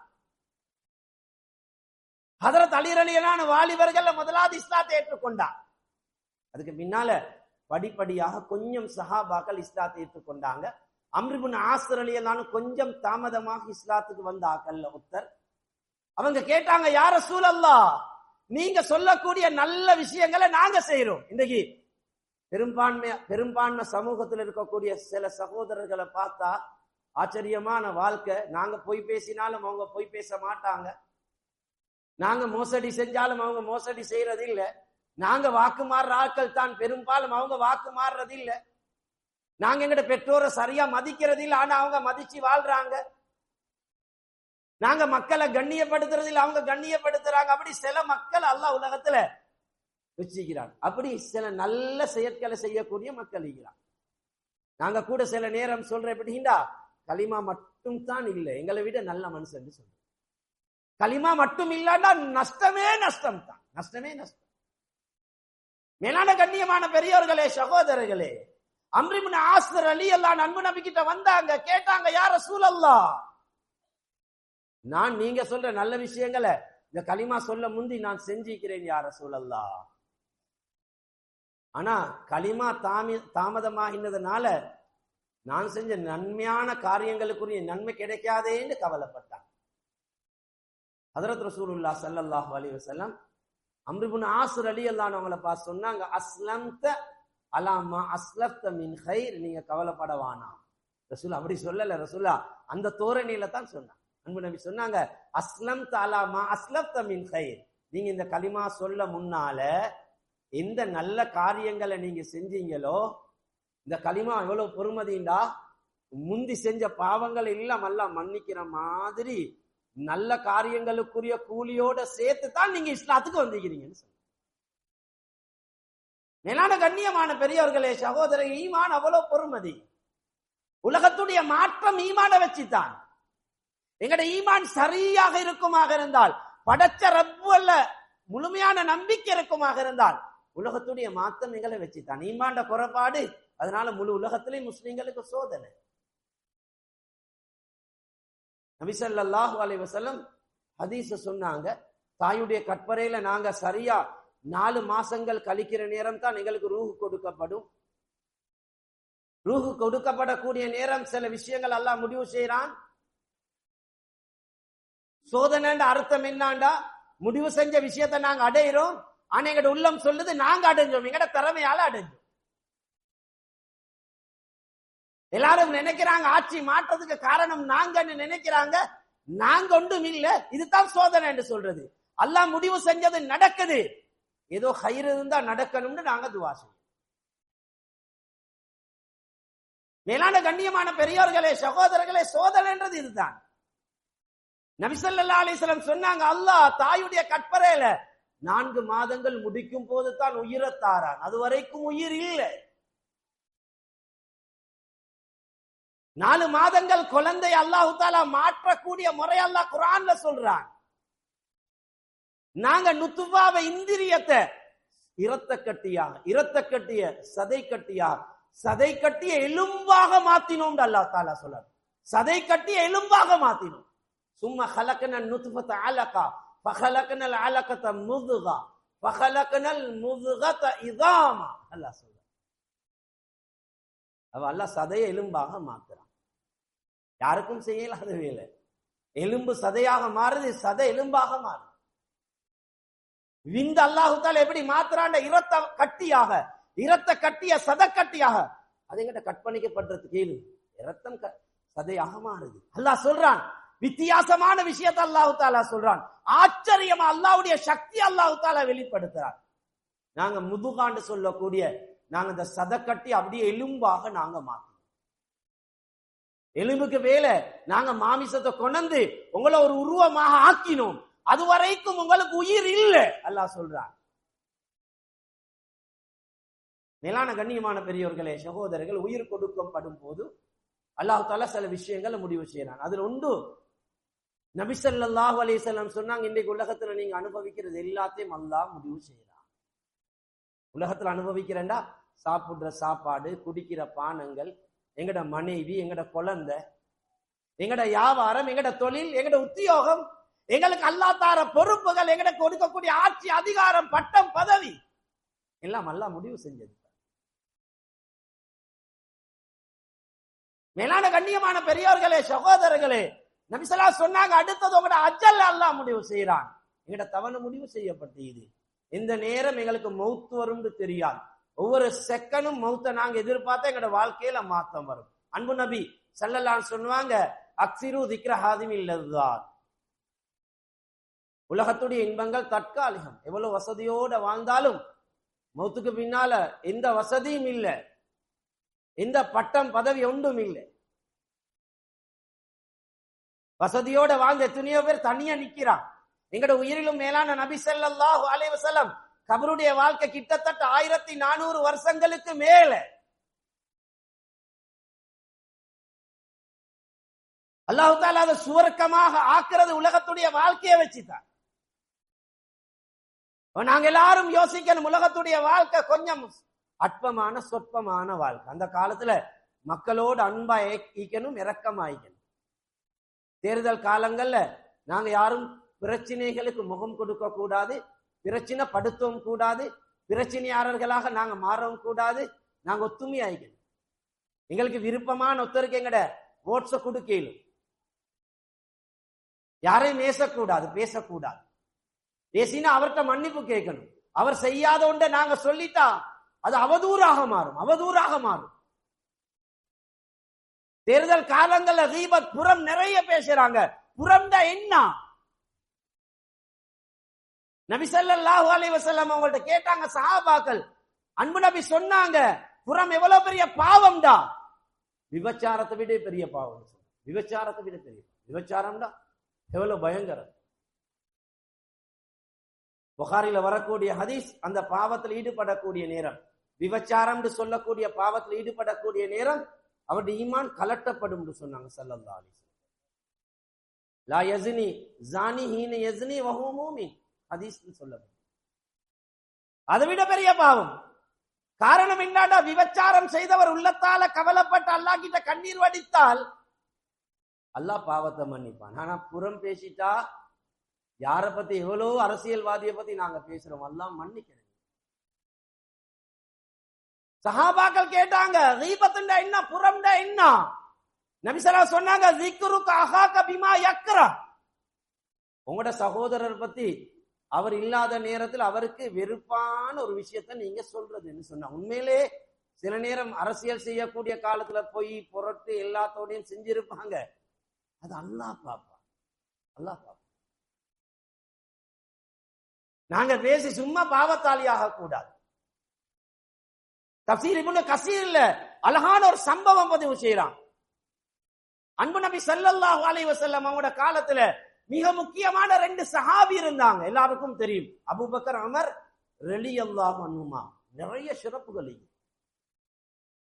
ஹஜ்ரத் அலி ரலியல்லாஹு அன்ஹு வாலிபர்கள் முதலாவது இஸ்லாத்தை ஏற்றுக்கொண்டான். அதுக்கு பின்னால படிப்படியாக கொஞ்சம் சஹாபாக்கள் இஸ்லாத்தை ஏற்றுக்கொண்டாங்க. அம்ர் இப்னு ஆஸ் ரலியல்லாஹு அன்ஹு கொஞ்சம் தாமதமாக இஸ்லாத்துக்கு வந்த ஆக்கல்ல ஒருத்தர். அவங்க கேட்டாங்க, யா ரசூலல்லாஹ், நீங்க சொல்லக்கூடிய நல்ல விஷயங்களை நாங்க செய்யறோம். இன்றைக்கு பெரும்பான்மை சமூகத்தில் இருக்கக்கூடிய சில சகோதரர்களை பார்த்தா ஆச்சரியமான வாழ்க்கை. நாங்க பொய் பேசினாலும் அவங்க பொய் பேச மாட்டாங்க. நாங்க மோசடி செஞ்சாலும் அவங்க மோசடி செய்யறது இல்ல. நாங்க வாக்கு மாறுற ஆட்கள் தான் பெரும்பாலும் அவங்க வாக்கு மாறுறது இல்ல. நாங்க எங்கட பெற்றோரை சரியா மதிக்கிறது இல்லை, ஆனா அவங்க மதிச்சு வாழ்றாங்க. நாங்க மக்களை கண்ணியப்படுத்துறது இல்லை, அவங்க கண்ணியப்படுத்துறாங்க. அப்படி சில மக்கள் அல்லாஹ் உலகத்துல வச்சுக்கிறாங்க. அப்படி சில நல்ல செயற்களை செய்யக்கூடிய மக்கள் இருக்கிறாங்க. நாங்க கூட சில நேரம் சொல்ற எப்படின்னா, களிமா மட்டும் தான் இல்லை, எங்களை விட நல்ல மனுஷன் சொல்ற. களிமா மட்டும் இல்லைன்னா நஷ்டமே நஷ்டம் தான், நஷ்டமே நஷ்டம். மேலான கண்ணியமான பெரியவர்களே, சகோதரர்களே, அம்ர் இப்னு ஆஸ் ரலியல்லாஹு அன்ஹு நபி கிட்ட வந்தாங்க, கேட்டாங்க, யா ரசூலல்லாஹ், நான் நீங்க சொல்ற நல்ல விஷயங்களை இந்த களிமா சொல்ல முந்தி நான் செஞ்சிக்கிறேன் யா ரசூலல்லாஹ். ஆனா களிமா தாமதமாகினதுனால நான் செஞ்ச நன்மையான காரியங்களுக்குரிய நன்மை கிடைக்காதேன்னு கவலைப்பட்டான். ஹஜ்ரத் ரசூலுல்லாஹ் ஸல்லல்லாஹு அலைஹி வஸல்லம் அம்ர் இப்னு ஆஸ் ரலியல்லாஹு அன்ஹு அவங்கள பார்த்து சொன்னாங்க, அஸ்லம்த அலா மா அஸ்லஃப்த மின் கைர், நீங்க கவலைப்பட வேணாம். ரசூல் அப்படி சொல்லல, ரசூலா அந்த தோரணையில தான் சொன்னாங்க. அன்பு நபி சொன்னாங்க, அஸ்லம்த அலா மா அஸ்லஃப்த மின் கைர், நீங்க இந்த களிமா சொல்ல முன்னால எந்த நல்ல காரியங்களை நீங்க செஞ்சீங்களோ, இந்த களிமா எவ்வளவு பொறுமதிண்டா, முந்தி செஞ்ச பாவங்கள் எல்லாம் எல்லாம் மன்னிக்கிற மாதிரி நல்ல காரியங்களுக்குரிய கூலியோட சேர்த்து தான் நீங்க இஸ்லாத்துக்கு வந்திருக்கிறீங்கன்னு சொல்லுங்க. மேலான கண்ணியமான பெரியவர்களே, சகோதரர், ஈமான் அவ்வளவு பொறுமதி. உலகத்துடைய மாற்றம் ஈமான வச்சுதான். எங்கட ஈமான் சரியாக இருக்குமாக இருந்தால், படைச்ச ரப்பு அல்ல முழுமையான நம்பிக்கை இருக்குமாக இருந்தால், உலகத்துடைய மாற்றம் எங்களை வச்சுதான். ஈமான்ட குறைபாடு, அதனால முழு உலகத்திலேயும் முஸ்லிம்களுக்கு சோதனை. நபி ஸல்லல்லாஹு அலைஹி வஸல்லம் ஹதீஸ சொன்னாங்க, தாயுடைய கற்பறையில நாங்க சரியா 4 மாசங்கள் கழிக்கிற நேரம் தான் எங்களுக்கு ரூஹ் கொடுக்கப்படும். ரூஹ் கொடுக்கப்படக்கூடிய நேரம் சில விஷயங்கள் அல்லாஹ் முடிவு செய்யறான். சோதனைன்ற அர்த்தம் என்னாண்டா, முடிவு செஞ்ச விஷயத்தை நாங்க அடையிறோம், ஆனா எங்கட உள்ளம் சொல்லுது நாங்க அடைஞ்சோம், எங்கட திறமையால அடைஞ்சோம். எல்லாரும் நினைக்கிறாங்க ஆட்சி மாற்றத்துக்கு காரணம் நாங்கன்னு நினைக்கிறாங்க. நாங்க ஒன்றும் இல்ல, இதுதான் சோதனை என்று சொல்றது. அல்லாஹ் முடிவு செஞ்சது நடக்குது, ஏதோ கயிறு இருந்தா நடக்கணும்னு நாங்க துவா செய்வோம். மேலான கண்ணியமான பெரியோர்களே, சகோதரர்களே, சோதனைன்றது இதுதான். நபி ஸல்லல்லாஹு அலைஹி வஸல்லம் சொன்னாங்க, அல்லாஹ் தாயுடைய கற்பறையில 4 மாதங்கள் முடிக்கும் போது தான் உயிரை தாரான், அது வரைக்கும் உயிர் இல்லை. 4 மாதங்கள் குழந்தை அல்லாஹ் தஆலா மாற்றக்கூடிய முறை அல்லாஹ் குர்ஆன்ல சொல்றான். நாங்க நுத்வாவை இந்திரியத்தை இரத்த கட்டிய சதை கட்டிய எலும்பாக மாத்தினோம் அல்லாஹ் தஆலா சொல்றான். சதை கட்டிய எலும்பாக மாத்தினோம். சும்மா خلقنا النطفة علقة فخلقنا العلقة مضغة فخلقنا المضغة عظاما. அல்லாஹ் சொல்றான். அவ அல்லாஹ் சதையை எலும்பாக மாத்துறான். யாருக்கும் செய்யலாத வேலை. எலும்பு சதையாக மாறுது, சதை எலும்பாக மாறுது. விந்து அல்லாஹ் தஆலா எப்படி மாத்துறான், இரத்த கட்டிய சதக்கட்டியாக அது எங்கிட்ட கற்பனைக்கப்பட்டது. கேளு, இரத்தம் சதையாக மாறுது. அல்லாஹ் சொல்றான். வித்தியாசமான விஷயத்தை அல்லாஹ் தஆலா சொல்றான். ஆச்சரியமா அல்லாஹ்வுடைய சக்தி அல்லாஹ் தஆலா வெளிப்படுத்துறான். நாங்க முதுகாண்டு சொல்லக்கூடிய நாங்க இந்த சதக்கட்டி அப்படியே எலும்பாக நாங்க மாத்தோம். எலும்புக்கு மேல நாங்க மாமிசத்தை கொண்டு உங்களை ஒரு உருவமாக ஆக்கினோம், அதுவரைக்கும் உங்களுக்கு உயிர் இல்லை அல்லாஹ் சொல்றான். மேலான கண்ணியமான பெரியவர்களே, சகோதரர்கள், உயிர் கொடுக்கப்படும் போது அல்லாஹ் தஆலா சில விஷயங்களை முடிவு செய்யறான். அதுல உண்டு, நபி ஸல்லல்லாஹு அலைஹி வஸல்லம் சொன்னாங்க, இன்றைக்கு உலகத்துல நீங்க அனுபவிக்கிறது எல்லாத்தையும் அல்லாஹ் முடிவு செய்யறான். உலகத்துல அனுபவிக்கிறேன்டா சாப்பிடுற சாப்பாடு, குடிக்கிற பானங்கள், எங்கட மனைவி, எங்கட குழந்தை, எங்கட வியாபாரம், எங்கட தொழில், எங்கட உத்தியோகம், எங்களுக்கு அல்லாஹ் தார பொறுப்புகள், எங்களுக்கு கொடுக்கக்கூடிய ஆட்சி அதிகாரம், பட்டம், பதவி எல்லாம் அல்லாஹ் முடிவு செஞ்சது. மேலான கண்ணியமான பெரியோர்களே, சகோதரர்களே, நபி ஸல்லல்லாஹு அலைஹி வஸல்லம் சொன்னாங்க, அடுத்தது உங்களோட அஜல் அல்லாஹ் முடிவு செய்யறான். எங்கட தவணை முடிவு செய்யப்பட்டு இது எந்த நேரம் எங்களுக்கு மௌத் வரும்னு தெரியாது. ஒவ்வொரு செகண்டும் மௌத்தை நாங்க எதிர்பார்த்தா எங்களோட வாழ்க்கையில மாற்றம் வரும். அன்பு நபி ஸல்லல்லாஹு அலைஹி வஸல்லம் சொன்னாங்க, அக்ஸிரு திக்ர ஹாதிமில் லஸ்ஸாத். உலகத்துடைய இன்பங்கள் தற்காலிகம். எவ்வளவு வசதியோட வாழ்ந்தாலும் மௌத்துக்கு பின்னால எந்த வசதியும் இல்லை, எந்த பட்டம் பதவி ஒன்றும் இல்லை. வசதியோட வாழ்ந்த எத்தனையோ பேர் தனியா நிக்கிறான். எங்கட உயிரிலும் மேலான நபி ஸல்லல்லாஹு அலைஹி வஸல்லம் கபருடைய வாழ்க்கை கிட்டத்தட்ட 1400 வருஷங்களுக்கு மேல. அல்லாஹ் தஆலா அதை சுவர்க்கமாக ஆக்குறது உலகத்துடைய வாழ்க்கையை வச்சுதான். நாங்க எல்லாரும் யோசிக்கணும், உலகத்துடைய வாழ்க்கை கொஞ்சம் அற்பமான சொற்பமான வாழ்க்கை. அந்த காலத்துல மக்களோடு அன்பா ஈக்கணும், இரக்கமாயிக்கணும். தேர்தல் காலங்கள்ல நாங்க யாரும் பிரச்சனைகளுக்கு முகம் கொடுக்க கூடாது, பிரச்சனை படுத்தவும் கூடாது, பிரச்சனையாளர்களாக நாங்க மாறவும் கூடாது. நாங்க ஒத்துமையாயிக்கணும். எங்களுக்கு விருப்பமான ஒருத்தருக்கு எங்கட ஓட்ஸ கொடுக்கலும். யாரையும் பேசக்கூடாது, பேசக்கூடாது. பேசினா அவர்கிட்ட மன்னிப்பு கேட்கணும். அவர் செய்யாத ஒன்றை நாங்க சொல்லிட்டா அது அவதூறாக மாறும், அவதூறாக மாறும். தேர்தல் காலங்கள்ல கீபத், புறம் நிறைய பேசுறாங்க. புறம்டா என்ன? நபி ஸல்லல்லாஹு அலைஹி வஸல்லம் அவங்கள்ட்ட கேட்டாங்க சஹாபாக்கள். அன்பு நபி சொன்னாங்க, புறம் எவ்வளவு பெரிய பாவம்டா. விபச்சாரத்தை விட பெரிய பாவம். விபச்சாரத்தை விட பெரிய விபச்சாரம்டா எவ்வளவு பயங்கரம். புகாரில வரக்கூடிய ஹதீஸ், அந்த பாவத்தில் ஈடுபடக்கூடிய நேரம், விபச்சாரம் சொல்லக்கூடிய பாவத்தில் ஈடுபடக்கூடிய நேரம் அவருடைய ஈமான் கலட்டப்படும் சொன்னாங்க ஸல்லல்லாஹு அலைஹி வஸல்லம். லா யஸ்னி ஜானி ஹீன யஸ்னி வஹுவ மூமின் ஹதீஸ் சொல்லப்படும். அதை விட பெரிய பாவம். காரணம் என்னடா, விபச்சாரம் செய்தவர் உள்ளத்தால கவலைப்பட்டு அல்லாஹ் கிட்ட கண்ணீர் வடித்தால் அல்லாஹ் பாவத்தை மன்னிப்பான். ஆனா புறம் பேசிட்டா, யார பத்தி எவ்வளவு அரசியல்வாதியை பத்தி நாங்க பேசுறோம், அல்லாஹ் மன்னிக்கிறேன். சஹாபாக்கள் கேட்டாங்க, கீபத்துண்டா என்ன, புறம்டா என்ன? நபி ஸல்லல்லாஹு அலைஹி வஸல்லம் சொன்னாங்க, ஸிக்ருக அஹாக பிமா யக்ரா. உங்களோட சகோதரர் பத்தி அவர் இல்லாத நேரத்தில் அவருக்கு வெறுப்பான ஒரு விஷயத்தை நீங்க சொல்றதுன்னு சொன்னா. உண்மையிலே சில நேரம் அரசியல் செய்யக்கூடிய காலத்துல போய் புரட்டு எல்லாத்தோடையும் செஞ்சிருப்பாங்க. அது அல்லாஹ் பாப்பா, அல்லாஹ் பாப்பா. நாங்க பேசி சும்மா பாவத்தாளியாக கூடாது. தஃசீர் இப்னு கஸீர்ல அழகான ஒரு சம்பவம் பதிவு செய்யறான். அன்பு நபி ஸல்லல்லாஹு அலைஹி வஸல்லம் அவங்களோட காலத்துல மிக முக்கியமான 2 சஹாபி இருந்தாங்க. எல்லாருக்கும் தெரியும், அபூபக்கர், உமர் ரலியல்லாஹு அன்ஹுமா. நிறைய சிறப்புகள்.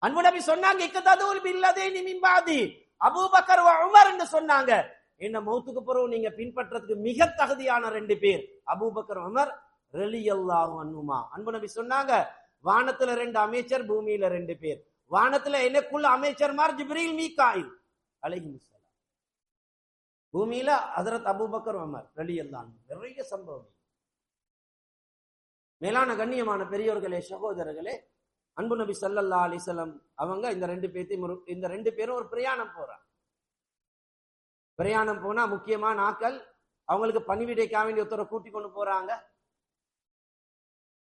அன்பு நபி சொன்னாங்க, இக்ததுல் பில்லதைனி மின் பாதி, அபூபக்கர் வ உமர் என்று சொன்னாங்க. என்ன மௌத்துக்கு பிறகு நீங்க பின்பற்றதுக்கு மிக தகுதியான 2 பேர் அபூபக்கர், உமர் ரலியல்லாஹு அன்ஹுமா. அன்பு நபி சொன்னாங்க, வானத்துல 2 அமைச்சர், பூமியில 2 பேர். வானத்துல எனக்குள்ள அமைச்சர்மார் ஜிப்ரீல், மீகாயில் அலைஹிஸ்ஸலாம். பூமியில ஹஜ்ரத் அபூபக்கர், உமர் ரலியல்லாஹு அன்ஹு. நிறைய சம்பவம். மேலான கண்ணியமான பெரியோர்களே, சகோதரர்களே, அன்பு நபி ஸல்லல்லாஹு அலைஹி வஸல்லம் அவங்க இந்த 2 பேரும் ஒரு பிரயாணம் போறாங்க. பிரயாணம் போனா முக்கியமான ஆட்கள் அவங்களுக்கு பணிவிடைக்காக வேண்டிய ஒருத்தரை கூட்டி கொண்டு போறாங்க.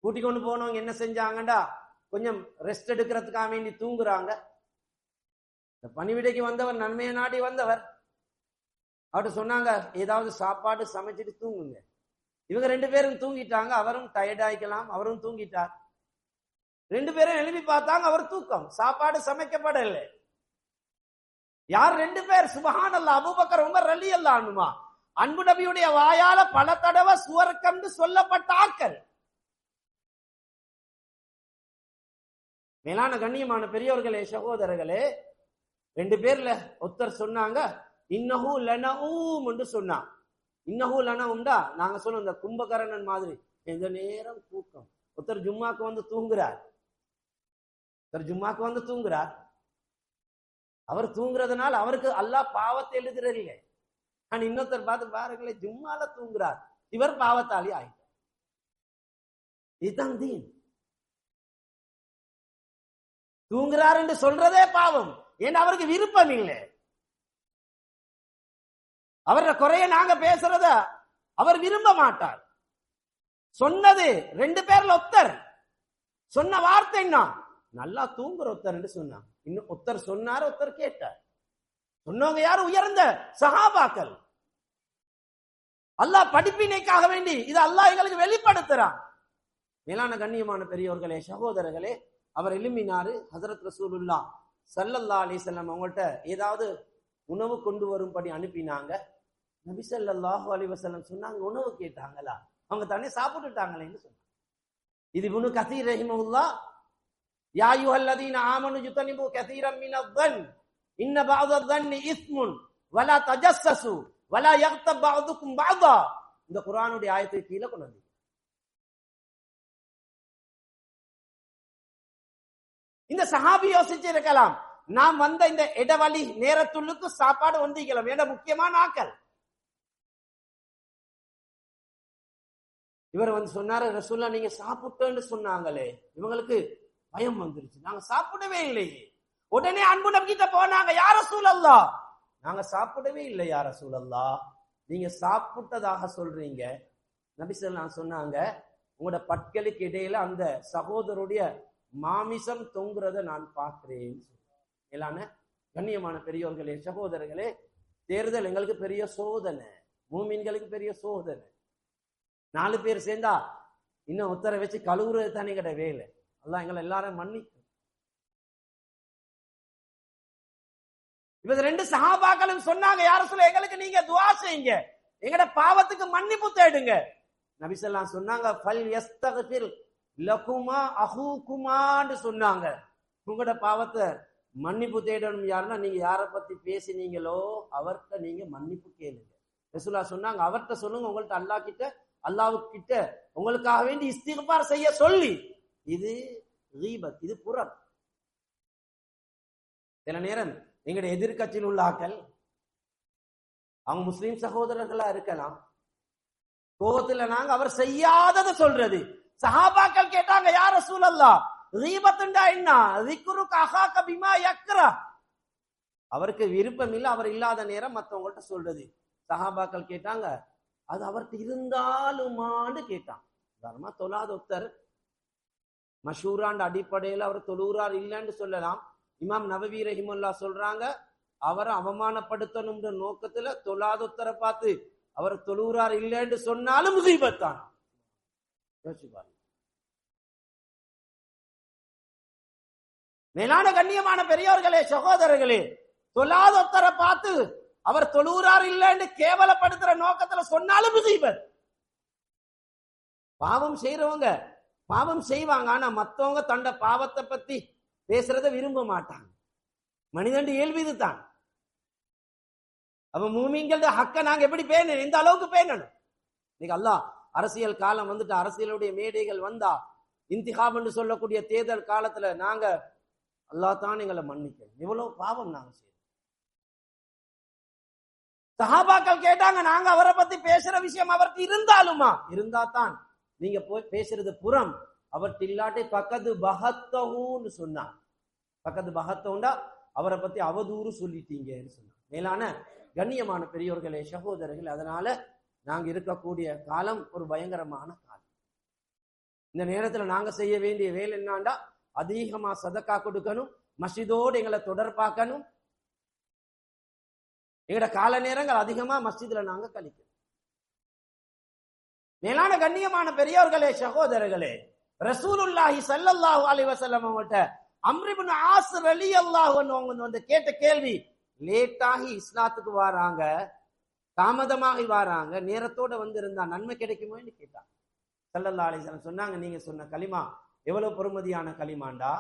கூட்டி கொண்டு போனவங்க என்ன செஞ்சாங்கண்டா, கொஞ்சம் ரெஸ்ட் எடுக்கிறதுக்காக வேண்டி தூங்குறாங்க. இந்த பணிவிடைக்கு வந்தவர் நன்மையை நாடி வந்தவர். அவர்கிட்ட சொன்னாங்க, ஏதாவது சாப்பாடு சமைச்சிட்டு தூங்குங்க. இவங்க 2 பேரும் தூங்கிட்டாங்க. அவரும் டயர்ட் ஆயிக்கலாம், அவரும் தூங்கிட்டார். 2 பேரும் எழுப்பி பார்த்தாங்க, அவர் தூக்கம், சாப்பாடு சமைக்கப்படலை. யார் 2 பேர்? சுபஹானல்லாஹ், அபூபக்கர் உமர் ரலியல்லாஹு அன்ஹுமா. அன்பு நபியுடைய வாயால பல தடவை சுவர்க்கம் சொல்லப்பட்ட ஆட்கள். மேலான கண்ணியமான பெரியவர்களே, சகோதரர்களே, 2 பேர்ல ஒருத்தர் சொன்னாங்க இன்னஹு லனஊம் என்று சொன்னான். இன்னஹு லனவுண்டா நாங்க சொல்லுவோம் இந்த கும்பகரணன் மாதிரி எந்த நேரம் தூக்கம். ஒருத்தர் ஜும்மாக்கு வந்து தூங்குறார். அவர் தூங்குறதுனால அவருக்கு அல்லாஹ் பாவத்தை எழுதுறதில்லை. ஆனா இன்னொருத்தர் பார்த்து பாருங்களேன், ஜும்மால தூங்குறார், இவர் பாவத்தாளி ஆயிட்டார். இதுதான் தீன். தூங்குறார் என்று சொல்றதே பாவம். ஏன்னா அவருக்கு விருப்பம் இல்லை. அவர குறைய நாங்க பேசுறத அவர் விரும்ப மாட்டார். சொன்னது 2 பேர்ல ஒருத்தர் சொன்ன வார்த்தை என்ன? நல்லா தூங்குற ஒருத்தர் என்று சொன்னாங்க. இன்னும் ஒருத்தர் சொன்னார், ஒருத்தர் கேட்டார். சொன்னவங்க யாரு? உயர்ந்த சஹாபாக்கள். அல்லாஹ் படிப்பினைக்காக வேண்டி இது அல்லாஹ் எங்களுக்கு வெளிப்படுத்துறான். மேலான கண்ணியமான பெரியவர்களே, சகோதரர்களே, அவர் எழுப்பினாரு. ஹஜரத் ரசூலுல்லாஹ் ஸல்லல்லாஹு அலைஹி வஸல்லம் அவங்கள்ட்ட ஏதாவது உணவு கொண்டு வரும்படி அனுப்பினாங்க. நபி ஸல்லல்லாஹு அலைஹி வஸல்லம் சொன்னாங்க, உணவு கேட்டாங்களா? அவங்க தானே சாப்பிட்டுட்டாங்களேன்னு சொன்னாங்க. இது இப்னு கஸீர் ரஹிமஹுல்லாஹ், யா அய்யுஹல்லதீன ஆமனு யுதனிபு கஸீரம் மினல்-ظن இன்ன பஅத-ظن இஸ்முன் வலா தஜஸ்ஸசு வலா யக்தப் பஅதுக்கும் பஅதா, இந்த குர்ஆனுடைய ஆயத்தை கீழே கொண்டு வந்து. இந்த சஹாபி யோசிச்சிருக்கலாம், நாம் வந்த இந்த இடவழி நேரத்துள்ளுக்கு சாப்பாடு வந்திக்கலாம், ஏன்னா முக்கியமான ஆக்கள். இவர் வந்து சொன்னாரு, ரசூலுல்லாஹ் நீங்க சாப்பிட்டேன்னு சொன்னாங்களே, இவங்களுக்கு பயம் வந்துருச்சு, நாங்க சாப்பிடவே இல்லையே. உடனே அன்பு நபி கிட்ட போனாங்க, யா ரசூலல்லாஹ் நாங்க சாப்பிடவே இல்லை யா ரசூலல்லாஹ், நீங்க சாப்பிட்டதாக சொல்றீங்க. நபி ஸல்லல்லாஹு அலைஹி வஸல்லம் சொன்னாங்க, உங்களோட பற்களுக்கு இடையில அந்த சகோதரருடைய மாமிசம் தொங்குறத நான் பார்க்கிறேன். மேலான கண்ணியமான பெரியவர்களே, சகோதரர்களே, தேர்தல் எங்களுக்கு பெரிய சோதனை, மூமின்களுக்கு பெரிய சோதனை. 4 பேர் சேர்ந்தா இன்னும் உத்தர வச்சு கழுவுறது தானே கிட்ட வேலை. அல்லாஹ் எங்களை எல்லாரும் மன்னிக்கும். இவங்க 2 சஹாபாக்களும் சொன்னாங்க, யா ரசூலல்லாஹ் எங்களுக்கு நீங்க துஆ செய்யுங்க, எங்கட பாவத்துக்கு மன்னிப்பு தேடுங்க. நபி ஸல்லல்லாஹு அலைஹி வஸல்லம் சொன்னாங்க, ஃபல் யஸ்தக்ஃபிர் லகுமா அஹூகுமான்னு சொன்னாங்க. உங்களோட பாவத்தை மன்னிப்பு தேடணும் யாருன்னா, நீங்க யாரை பத்தி பேசினீங்களோ அவர்கிட்ட நீங்க மன்னிப்பு கேளுங்க. ரசூலுல்லாஹ் சொன்னாங்க, அவர்கிட்ட சொல்லுங்க, உங்கள்ட்ட அல்லாஹ் கிட்ட அல்லாஹ்வுக்கிட்ட உங்களுக்காக வேண்டி இஸ்திக்பார் செய்ய சொல்லி. இது கீபத், இது புறம். சில நேரம் எங்களுடைய எதிர்கட்சியில் உள்ள ஆக்கள், அவங்க முஸ்லீம் சகோதரர்களா இருக்கலாம், கோபத்துல நாங்க அவர் செய்யாததை சொல்றது. சஹாபாக்கள் கேட்டாங்க, யா ரசூலல்லாஹ் கீபத்துண்டா என்ன? ذிக்ருக அஹாக பிமா யக்ரா, அவருக்கு விருப்பம் இல்லை, அவர் இல்லாத நேரம் மற்றவங்கள்ட்ட சொல்றது. சஹாபாக்கள் கேட்டாங்க, அது அவர்கிட்ட இருந்தாலுமான்னு கேட்டான். உதாரணமா தொழாத ஒருத்தர் மஷூராண்ட அடிப்படையில் அவர் தொழுகிறார் இல்லைன்னு சொல்லலாம். இமாம் நவவி ரஹிமஹுல்லாஹ் சொல்றாங்க, அவரை அவமானப்படுத்தணும்ன்ற நோக்கத்துல தொழாத ஒருத்தரை பார்த்து அவர் தொழுகிறார் இல்லைன்னு சொன்னாலும் கீபத்தான். மேலான கண்ணியமான பெரியவர்களே, சகோதரர்களே, தொழாத ஒருத்தரை பார்த்து அவர் தொழுகிறார் இல்லைன்னு கேவலப்படுத்துற நோக்கத்துல சொன்னாலும் முசீபத். பாவம் செய்யறவங்க பாவம் செய்வாங்க, ஆனா மத்தவங்க தண்ட பாவத்தை பத்தி பேசுறத விரும்ப மாட்டாங்க. மனிதன் இயல்பு இதுதான். அப்ப மூமின்களோட ஹக்க நாங்க எப்படி பேணணும்? இந்த அளவுக்கு பேணணும். இன்னைக்கு அல்லாஹ் அரசியல் காலம் வந்துட்டு, அரசியலுடைய மேடைகள் வந்தா, இன்திகாப் என்று சொல்லக்கூடிய தேர்தல் காலத்துல நாங்க அல்லாஹ் தான் எங்களை மன்னிக்கணும், இவ்வளவு பாவம் நாங்க செய்யணும். சஹாபாக்கள் கேட்டாங்க, நாங்க அவரை பத்தி பேசுற விஷயம் அவருக்கு இருந்தாலுமா? இருந்தா தான் நீங்க போய் பேசுறது புறம், அவர்கிட்ட இல்லாட்டி பக்கத்து பஹத்தஹூன்னு சொன்னாங்க. பக்கத்து பஹத்தவுண்டா அவரை பத்தி அவதூறு சொல்லிட்டீங்கன்னு சொன்னாங்க. மேலான கண்ணியமான பெரியோர்களே, சகோதரர்கள், அதனால நாங்க இருக்கக்கூடிய காலம் ஒரு பயங்கரமான காலம். இந்த நேரத்துல நாங்க செய்ய வேண்டிய வேலை என்னாண்டா, அதிகமா சதக்கா கொடுக்கணும், மஸ்ஜிதோடு எங்களை தொடர்பாக்கணும், எங்கட கால நேரங்கள் அதிகமா மஸ்ஜித்ல நாங்க கழிக்கணும். மேலான கண்ணியமான பெரியவர்களே, சகோதரர்களே, ரசூலுல்லாஹி ஸல்லல்லாஹு அலைஹி வஸல்லம் அவங்கள்ட்ட அம்ர் இப்னு ஆஸ் ரலியல்லாஹு அன்ஹு வந்து கேட்ட கேள்வி, லேட்டாகி இஸ்லாத்துக்கு வாராங்க, தாமதமாகி வாராங்க, நேரத்தோட இருந்தா நன்மை கிடைக்குமோன்னு கேட்டாங்க. ஸல்லல்லாஹு அலைஹி வஸல்லம் சொன்னாங்க, நீங்க சொன்ன கலிமா எவ்வளவு பெருமதியான கலிமாண்டா,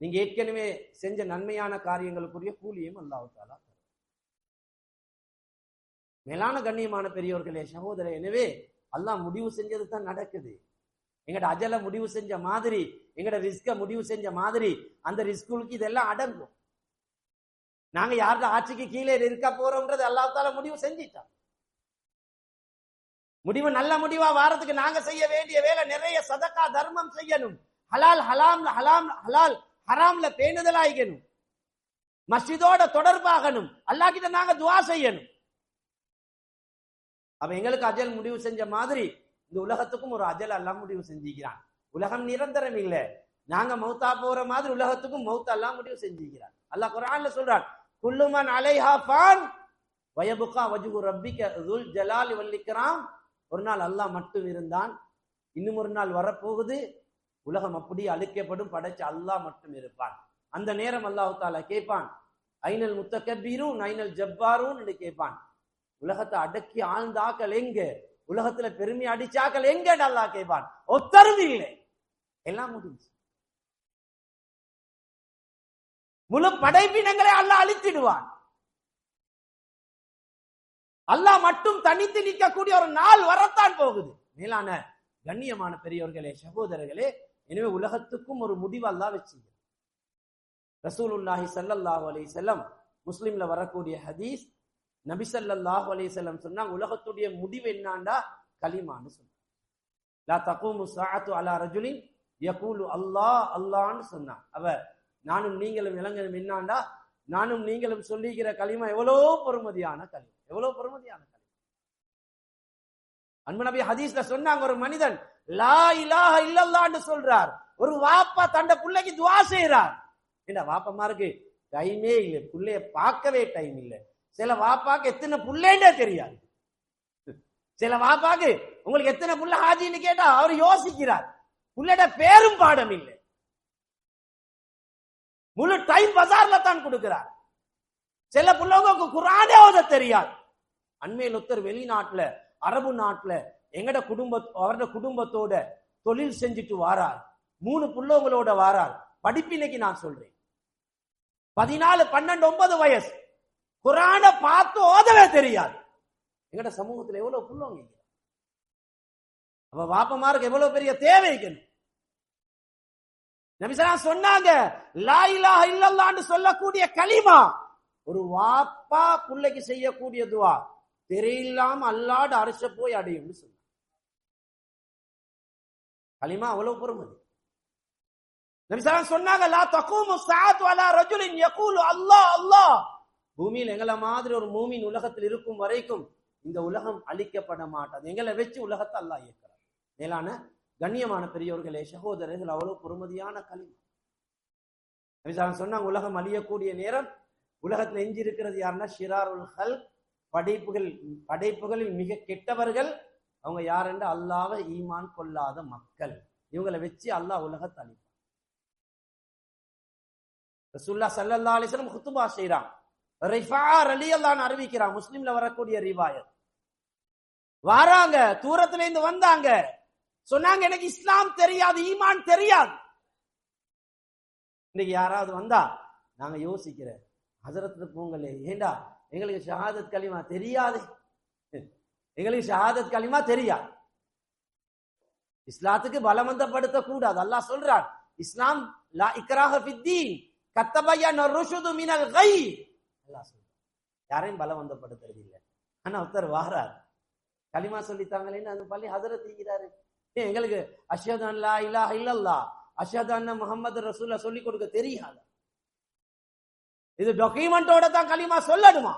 நீங்க ஏற்கனவே செஞ்ச நன்மையான காரியங்களுக்குரிய கூலியும் அல்லாஹ் தஆலா தருவார். மேலான கண்ணியமான பெரியோர்களே, சகோதரர், எனவே அல்லாஹ் முடிவு செஞ்சது தான் நடக்குது. எங்கட அஜல முடிவு செஞ்ச மாதிரி, எங்கட ரிஸ்க முடிவு செஞ்ச மாதிரி அந்த ரிஸ்குக்கு இதெல்லாம் அடங்கும். நாங்க யாரோட ஆட்சிக்கு கீழே இருக்க போறோம்ன்றது அல்லாஹ் தஆலா முடிவு செஞ்சிட்டான். முடிவு நல்ல முடிவா வாரத்துக்கு நாங்க செய்ய வேண்டிய வேலை நிறைய சதக்கா தர்மம் செய்யணும், ஹலால் ஹலால் ஹராம்ல பேணுதலாயிக்கணும், மஸ்ஜிதோட தொடர்பாகணும், அல்லாஹ் கிட்ட நாங்க துஆ செய்யணும். அப்ப எங்களுக்கு அஜல் முடிவு செஞ்ச மாதிரி இந்த உலகத்துக்கும் ஒரு அஜல் அல்லாஹ் முடிவு செஞ்சுக்கிறான். உலகம் நிரந்தரம் இல்ல, நாங்க மௌத்தா போற மாதிரி உலகத்துக்கும் மௌத் அல்லாஹ் முடிவு செஞ்சுக்கிறான். அல்லாஹ் குர்ஆன்ல சொல்றான், குல்லு மன் அலைஹா ஃபான் வயபுகா வஜ்ஹு ரப்பிக ذுல் ஜலாலி வல் இக்ராம். ஒரு நாள் அல்லாஹ் மட்டும் இருந்தான், இன்னும் ஒரு நாள் வரப்போகுது, உலகம் அப்படி அழிக்கப்படும், படைச்ச அல்லாஹ் மட்டும் இருப்பான். அந்த நேரம் அல்லாஹ் தஆலா கேட்பான், ஐனல் முத்தகப்பீரூன் ஐனல் ஜப்பாரூன் என்று கேட்பான். உலகத்தை அடக்கி ஆழ்ந்தாக்கள் எங்க, உலகத்துல பெருமை அடிச்சாக்கள் எங்க அல்லாஹ் கேட்பான். ஒத்தரும் இல்லை, எல்லாம் முடிஞ்சு. முழு படைப்பினங்களை அல்லாஹ் அழித்திடுவான். அல்லாஹ் மட்டும் தனித்து நிற்கக்கூடிய ஒரு நாள் வரத்தான் போகுது. மேலான கண்ணியமான பெரியவர்களே, சகோதரர்களே, எனவே உலகத்துக்கும் ஒரு முடிவு அல்லாஹ் வச்சு. ரசூலுல்லாஹி ஸல்லல்லாஹு அலைஹி வஸல்லம் முஸ்லிம்ல வரக்கூடிய ஹதீஸ், நபி ஸல்லல்லாஹு அலைஹி வஸல்லம் சொன்னாங்க, உலகத்துடைய முடிவு என்னாண்டா கலிமான்னு சொன்னாங்க. லா தகூமு ஸாஅத்து அலா ரஜுலின் யகூலு அல்லாஹ் அல்லாஹ்னு சொன்னாங்க. அவ நானும் நீங்களும் விளங்கணும் என்னாண்டா, நானும் நீங்களும் சொல்லிக்கிற கலிமா எவ்வளோ பொறுமதியான கலிமா, எவ்வளவு பொறுமதியான கலிமா. அன்பு நபி ஹதீஸ்ல சொன்னாங்க, ஒரு மனிதன் லா இலாஹ இல்லல்லாஹ்னு சொல்றார், ஒரு வாப்பா தண்ட பிள்ளைக்கு துஆ செய்றார். என்ன வாப்பமாருக்கு டைமே இல்லை, பிள்ளைய பார்க்கவே டைம் இல்லை. சில வாப்பாக்கு எத்தனை புள்ளேண்டே தெரியாது. சில வாப்பாக்கு உங்களுக்கு எத்தனை புள்ள ஹாஜின்னு கேட்டா அவர் யோசிக்கிறார், புள்ளட பேரும் பாடம் இல்லை, முழு டைம் பஜார்ல தான் கொடுக்கிறார். சில புள்ளவங்களுக்கு குர்ஆனே ஓத தெரியாது. அண்மையில் ஒருத்தர் வெளிநாட்டுல அரபு நாட்டுல எங்கட அவரோட குடும்பத்தோட தொழில் செஞ்சுட்டு வாரார், 3 புள்ளவங்களோட வாரார். படிப்பினைக்கு நான் சொல்றேன், 14, 12, 9 வயசு, குர்ஆன பார்த்து ஓதவே தெரியாது. எங்கட சமூகத்துல எவ்வளவு புள்ளவங்க, அப்ப வாப்பமாருக்கு எவ்வளவு பெரிய தேவைக்கணும். நபி ஸல்லல்லாஹு சொன்னாங்க, லா இலாஹ இல்லல்லாஹ்னு சொல்லக்கூடிய கலிமா ஒரு வாப்பா புள்ளைக்கு செய்யக்கூடிய துஆ தெரியலாம அல்லாஹ்ட அர்ஷ போய் அடையும்னு சொன்னாங்க. கலிமா அவ்வளவு பொறுமதி. நபி ஸல்லல்லாஹு சொன்னாங்க, லா தகூமு ஸாஅத்து அலா ரஜுலின் யகூலு அல்லாஹ் அல்லாஹ். பூமியில் எங்களை மாதிரி ஒரு மூமின் உலகத்தில் இருக்கும் வரைக்கும் இந்த உலகம் அழிக்கப்பட மாட்டாது. எங்களை வச்சு உலகத்தை அல்லாஹ் இயக்கிறார். மேலான கண்ணியமான பெரியோர்களே, சகோதரர்கள், அவ்வளவு பொறுமதியான கலிமா. நபி ஸல்லல்லாஹு சொன்னாங்க, உலகம் அழியக்கூடிய நேரம் உலகத்தில் எஞ்சி இருக்கிறது யாருன்னா ஷிராருல் ஹல்க், படைப்புகளில் மிக கெட்டவர்கள். அவங்க யார் என்று அல்லாஹ்வை ஈமான் கொள்ளாத மக்கள். இவங்களை வச்சு அல்லாஹ் உலகத்தை அழிப்பான். ரசூலுல்லாஹ் ஸல்லல்லாஹு அலைஹி வஸல்லம் குத்பா செய்றான், ரிஃபா ரலியல்லாஹு அன்ஹு அறிவிக்கிறான், முஸ்லிம்ல வரக்கூடிய ரிவாயத். வராங்க, தூரத்துல இருந்து வந்தாங்க, சொன்னாங்க, எனக்கு இஸ்லாம் தெரியாது, ஈமான் தெரியாது. இன்னைக்கு யாராவது வந்தா நாங்க யோசிக்கிற, ஹஸரத்துக்கு போங்களே, ஏண்டா எங்களுக்கு ஷஹாதத் கலிமா தெரியாது, எங்களுக்கு ஷஹாதத் கலிமா தெரியாது. இஸ்லாத்துக்கு பலவந்தப்படுத்த கூடாது. அல்லாஹ் சொல்றான், இஸ்லாம் லா இக்ராஹ ஃபித்தீன் கத்தபயன ருஷ்து மினல் கை. அல்லாஹ் சொல்றான், யாரையும் பலவந்தப்படுத்துறது இல்லை. ஆனா ஒருத்தர் வாரார், கலிமா சொல்லித்தாங்களேன்னு அந்த பள்ளி ஹஸரத் இருக்கிறாரு, எங்களுக்கு அஷ்ஹது அன் லா இலாஹ இல்லல்லாஹ் அஷ்ஹது அன்ன முஹம்மது ரசூலுல்லாஹ் சொல்லி கொடுக்க தெரியாது. இது டாக்குமெண்டோட தான் கலிமா சொல்லணுமா?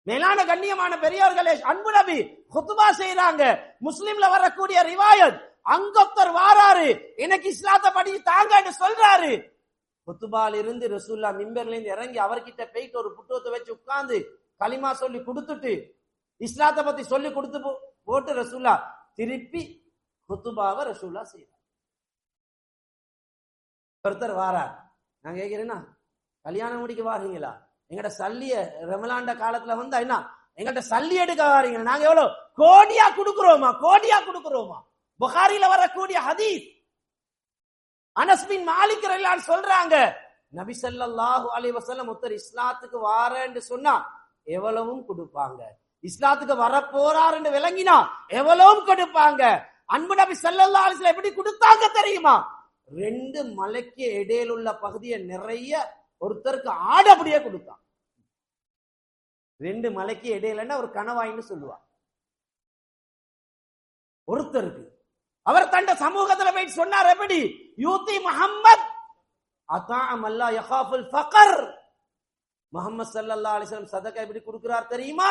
மேலான கண்ணியமான பெரியோர்களே, அன்பு நபி குத்பா செய்றாங்க, முஸ்லிம்ல வரக்கூடிய ரிவாயத். அங்கொத்தர் வாராரு, எனக்கு இஸ்லாத்தை படி தாங்கன்னு சொல்றாரு. குத்பால இருந்து ரசூலுல்லாஹ் மிம்பர்ல இருந்து இறங்கி அவர்கிட்ட போயிட்டு ஒரு புத்தகத்தை வச்சு உட்கார்ந்து கலிமா சொல்லி கொடுத்துட்டு இஸ்லாத்தை பத்தி சொல்லி கொடுத்து போட்டு ரசூலுல்லாஹ் திருப்பி குத்பாவை ரசூலுல்லாஹ் செய்றார். ஒருத்தர் வாரார், நான் கேட்கிறேன்னா கல்யாணம் முடிக்க வாரீங்களா? எங்கட சல்லிய ரமலாண்ட காலத்துல வந்தா என்ன எங்கள்கிட்ட சல்லி எடுக்க வாரீங்க? நாங்க எவ்வளவு கோடியா கொடுக்கிறோமா? புகாரில வரக்கூடிய ஹதீஸ், அனஸ் பின் மாலிக் ரலியல்லாஹு சொல்றாங்க, நபி ஸல்லல்லாஹு அலைஹி வஸல்லம் ஒருத்தர் இஸ்லாத்துக்கு வாரேன்னு சொன்னா எவ்வளவும் கொடுப்பாங்க. இஸ்லாத்துக்கு வர போறாருன்னு விளங்கினா எவ்வளவும் கொடுப்பாங்க. அன்பு நபி ஸல்லல்லாஹு அலைஹி வஸல்லம் எப்படி கொடுத்தாங்க தெரியுமா? 2 மலைக்கு இடையில உள்ள பகுதியை நிறைய ஒருத்தருக்கு ஆடபடியே கொடுத்தான். 2 மலைக்கு இடையிலன்னா ஒரு கணவாயின்னு சொல்லுவார். ஒருத்தருக்கு அவர் தண்ட சமூகத்துல போய் சொன்னார், எப்படி யூதி முஹம்மத் அதாஅம் அல்லா யகாஃபுல் ஃபக்ர். முஹம்மது ஸல்லல்லாஹு அலைஹி வஸல்லம் சதகா எப்படி கொடுக்கிறார் தெரியுமா?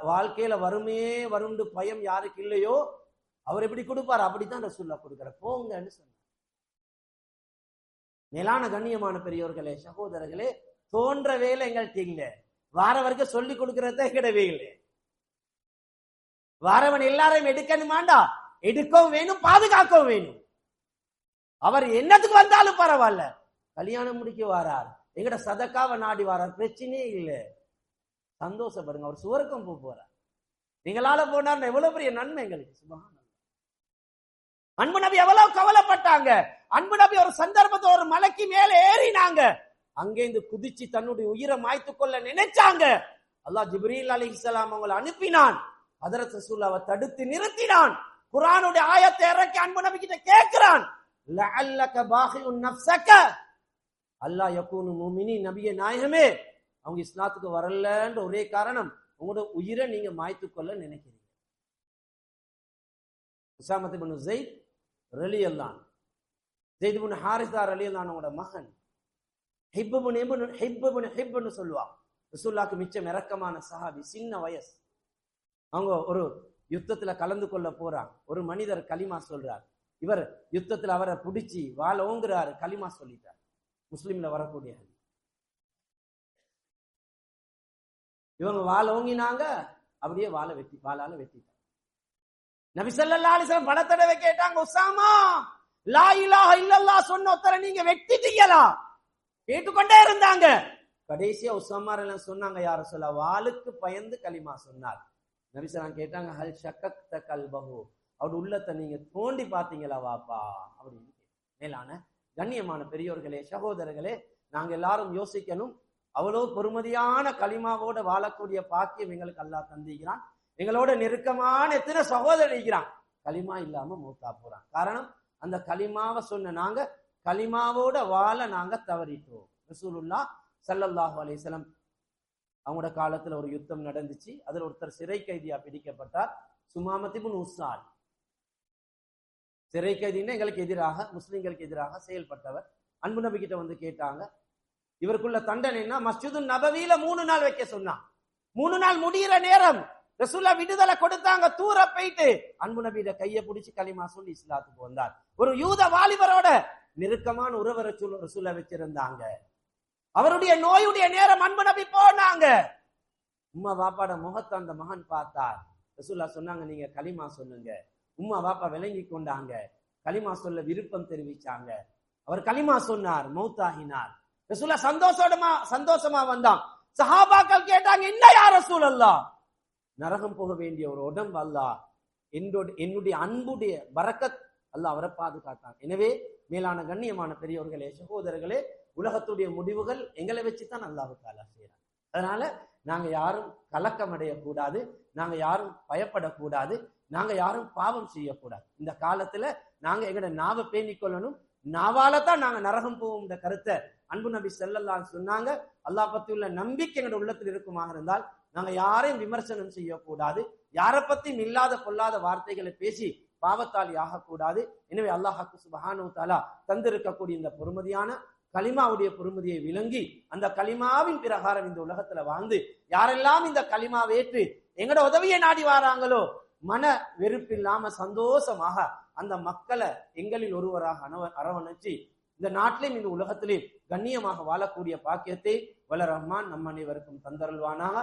வாழ்க்கையில வறுமையே வருண்டு பயம் யாருக்கு இல்லையோ அவர் எப்படி கொடுப்பார், அப்படித்தான் ரசூலுல்லாஹ் கொடுக்கிறார். போங்கன்னு சொன்னார். மேலான கண்ணியமான பெரியோர்களே, சகோதரர்களே, தோன்ற வேலை எங்கள்கிட்ட இல்லை. வாரவருக்கு சொல்லி கொடுக்கறத கிடையவே இல்லை. வாரவன் எல்லாரையும் எடுக்கணுமாண்டா, எடுக்கவும் வேணும், பாதுகாக்கவும் வேணும். அவர் என்னத்துக்கு வந்தாலும் பரவாயில்ல, கல்யாணம் முடிக்க வாரார், எங்கட சதக்காவை நாடி வாரார், பிரச்சனையே இல்லை, சந்தோஷப்படுங்க. அவர் சுவர்க்கம் போறார். நீங்களால போனார் எவ்வளவு பெரிய நன்மை எங்களுக்கு. சுபஹானல்லாஹ். அன்பு நபி எவ்வளவு கவலைப்பட்டாங்க. அன்பு நபி ஒரு சந்தர்ப்பத்தை ஒரு மலைக்கு மேலே ஏறினாங்க. அங்கேந்து குதிச்சு தன்னுடைய உயிரை மாய்த்து கொள்ள நினைச்சாங்க. அல்லாஹ் ஜிப்ரீல் அலைஹிஸ்ஸலாம் அவங்களை அனுப்பினான். ஹஜ்ரத் ரசூலுல்லாஹ் தடுத்து நிறுத்தினான். குர்ஆனுடைய ஆயத்தை இறக்கி அன்பு நபி கிட்ட கேட்கிறான், லஅல்லக பாகிஉன் நஃப்ஸக அல்லா யகூனு முஃமினீன். நபியே நாயகமே, அவங்க இஸ்லாத்துக்கு வரலன்ற ஒரே காரணம் உங்களோட உயிரை நீங்க மாய்த்து கொள்ள நினைக்கிறீங்க. உஸாமத் இப்னு ஸைத் ரலியல்லாஹு அன்ஹு, ஸைத் இப்னு ஹாரிஸா ரலியல்லாஹு அன்ஹுவோட மகன் ஹிப்னு சொல்லுவா. ரசூலுல்லாஹ்க்கு மிச்சம் இரக்கமான சஹாபி, சின்ன வயசு. அவங்க ஒரு யுத்தத்துல கலந்து கொள்ள போறாங்க. ஒரு மனிதர் கலிமா சொல்றார். இவர் யுத்தத்துல அவரை பிடிச்சி வாழ ஓங்குறாரு, கலிமா சொல்லிட்டார். முஸ்லிம்ல வரக்கூடிய இவங்க வாழ ஓங்கினாங்க, அப்படியே வாளால வெட்டிட்டாங்க. நபி ஸல்லல்லாஹு அலைஹி வஸல்லம் பல தடவை கேட்டாங்க, உஸாமா லா இலாஹ இல்லல்லாஹ் சொன்ன ஒருத்தரை நீங்க வெட்டிட்டீங்களா? கேட்டுக்கொண்டே இருந்தாங்க. கடைசியா உஸாமா எல்லாம் சொன்னாங்க, யா ரசூலல்லாஹ், வாளுக்கு பயந்து கலிமா சொன்னார். நபி ஸல்லல்லாஹு கேட்டாங்க, ஹல் ஷக்கக்த கல்பஹு, அவருடைய உள்ளத்தை நீங்க தோண்டி பார்த்தீங்களா வாப்பா அப்படின்னு. மேலான கண்ணியமான பெரியோர்களே, சகோதரர்களே, நாங்க எல்லாரும் யோசிக்கணும். அவ்வளவு பொறுமதியான கலிமாவோட வாழக்கூடிய பாக்கியம் எங்களுக்கு அல்லாஹ் தந்திக்கிறான். எங்களோட நெருக்கமான எத்தனை சகோதரர் இருக்கிறான், கலிமா இல்லாம மூத்தா போறான். காரணம், அந்த கலிமாவை சொன்ன நாங்க கலிமாவோட வாழ நாங்க தவறிட்டோம். ரசூலுல்லாஹ் ஸல்லல்லாஹு அலைஹி வஸல்லம் அவங்களோட காலத்துல ஒரு யுத்தம் நடந்துச்சு. அதுல ஒருத்தர் சிறை கைதியா பிடிக்கப்பட்டார், சுமாமத் இப்னு உஸ்ஸால். சிறை கைதின்னா எங்களுக்கு எதிராக, முஸ்லிம்களுக்கு எதிராக செயல்பட்டவர். அன்பு நபி கிட்ட வந்து கேட்டாங்க, இவருக்குள்ள தண்டனைன்னா மஸ்ஜிது நபவியில 3 நாள் வைக்க சொன்னான். 3 நாள் முடிகிற நேரம் ரசூலுல்லாஹ் விடுதலை கொடுத்தாங்க. தூர போயிட்டு அன்பு நபியோட கையை பிடிச்சி கலிமா சொல்லி இஸ்லாத்துக்கு வந்தார். ஒரு யூத வாலிபரோட நெருக்கமான உறவரை ரசூலுல்லாஹ் வச்சிருந்தாங்க. அவருடைய நோயுடைய நேரம் அன்பு நபி போனாங்க. உம்மா பாப்பாட முகத்தை அந்த மகன் பார்த்தார். ரசூலுல்லாஹ் சொன்னாங்க, நீங்க கலிமா சொல்லுங்க. உம்மா பாப்பா விளங்கி கொண்டாங்க, கலிமா சொல்ல விருப்பம் தெரிவிச்சாங்க. அவர் கலிமா சொன்னார், மௌத்தாகினார். ரசூலுல்லாஹ் சந்தோஷமா வந்தான். சஹாபாக்கள் கேட்டாங்க, என்ன யா ரசூலல்லாஹ், நரகம் போக வேண்டிய ஒரு உடம்பு அல்லாஹ் என்னுடைய அன்புடைய பரக்கத் அல்லாஹ் அவரை பாதுகாத்தான். எனவே மேலான கண்ணியமான பெரியவர்களே, சகோதரர்களே, உலகத்துடைய முடிவுகள் எங்களை வச்சுதான் அல்லாஹ் தஆலா செய்யறாங்க. அதனால நாங்க யாரும் கலக்கம் அடையக்கூடாது, நாங்க யாரும் பயப்படக்கூடாது, நாங்க யாரும் பாவம் செய்யக்கூடாது. இந்த காலத்துல நாங்க எங்கட நாவை பேணிக் கொள்ளணும். நாவால தான் நாங்க நரகம் போவோம் கருத்தை அன்பு நபி ஸல்லல்லாஹு அலைஹி சொன்னாங்க. அல்லாஹ் பத்தி உள்ள நம்பிக்கை எங்கட உள்ளத்தில் இருக்குமாக இருந்தால் நாங்க யாரையும் விமர்சனம் செய்யக்கூடாது, யாரை பத்தியும் இல்லாத பொல்லாத வார்த்தைகளை பேசி பாவத்தாளி ஆகக்கூடாது. எனவே அல்லாஹ் சுப்ஹானஹு வ தஆலா தந்திருக்கக்கூடிய இந்த பொறுமதியான கலிமாவுடைய பொறுமதியை விளங்கி அந்த கலிமாவின் பிரகாரம் இந்த உலகத்துல வாழ்ந்து யாரெல்லாம் இந்த கலிமாவை ஏற்று எங்கட உதவியை நாடி வாராங்களோ, மன வெறுப்பில்லாம சந்தோஷமாக அந்த மக்களை எங்களில் ஒருவராக அரவணைச்சு இந்த நாட்டிலையும் இந்த உலகத்திலையும் கண்ணியமாக வாழக்கூடிய பாக்கியத்தை வல்ல ரஹ்மான் நம் அனைவருக்கும் தந்தருள்வானாக.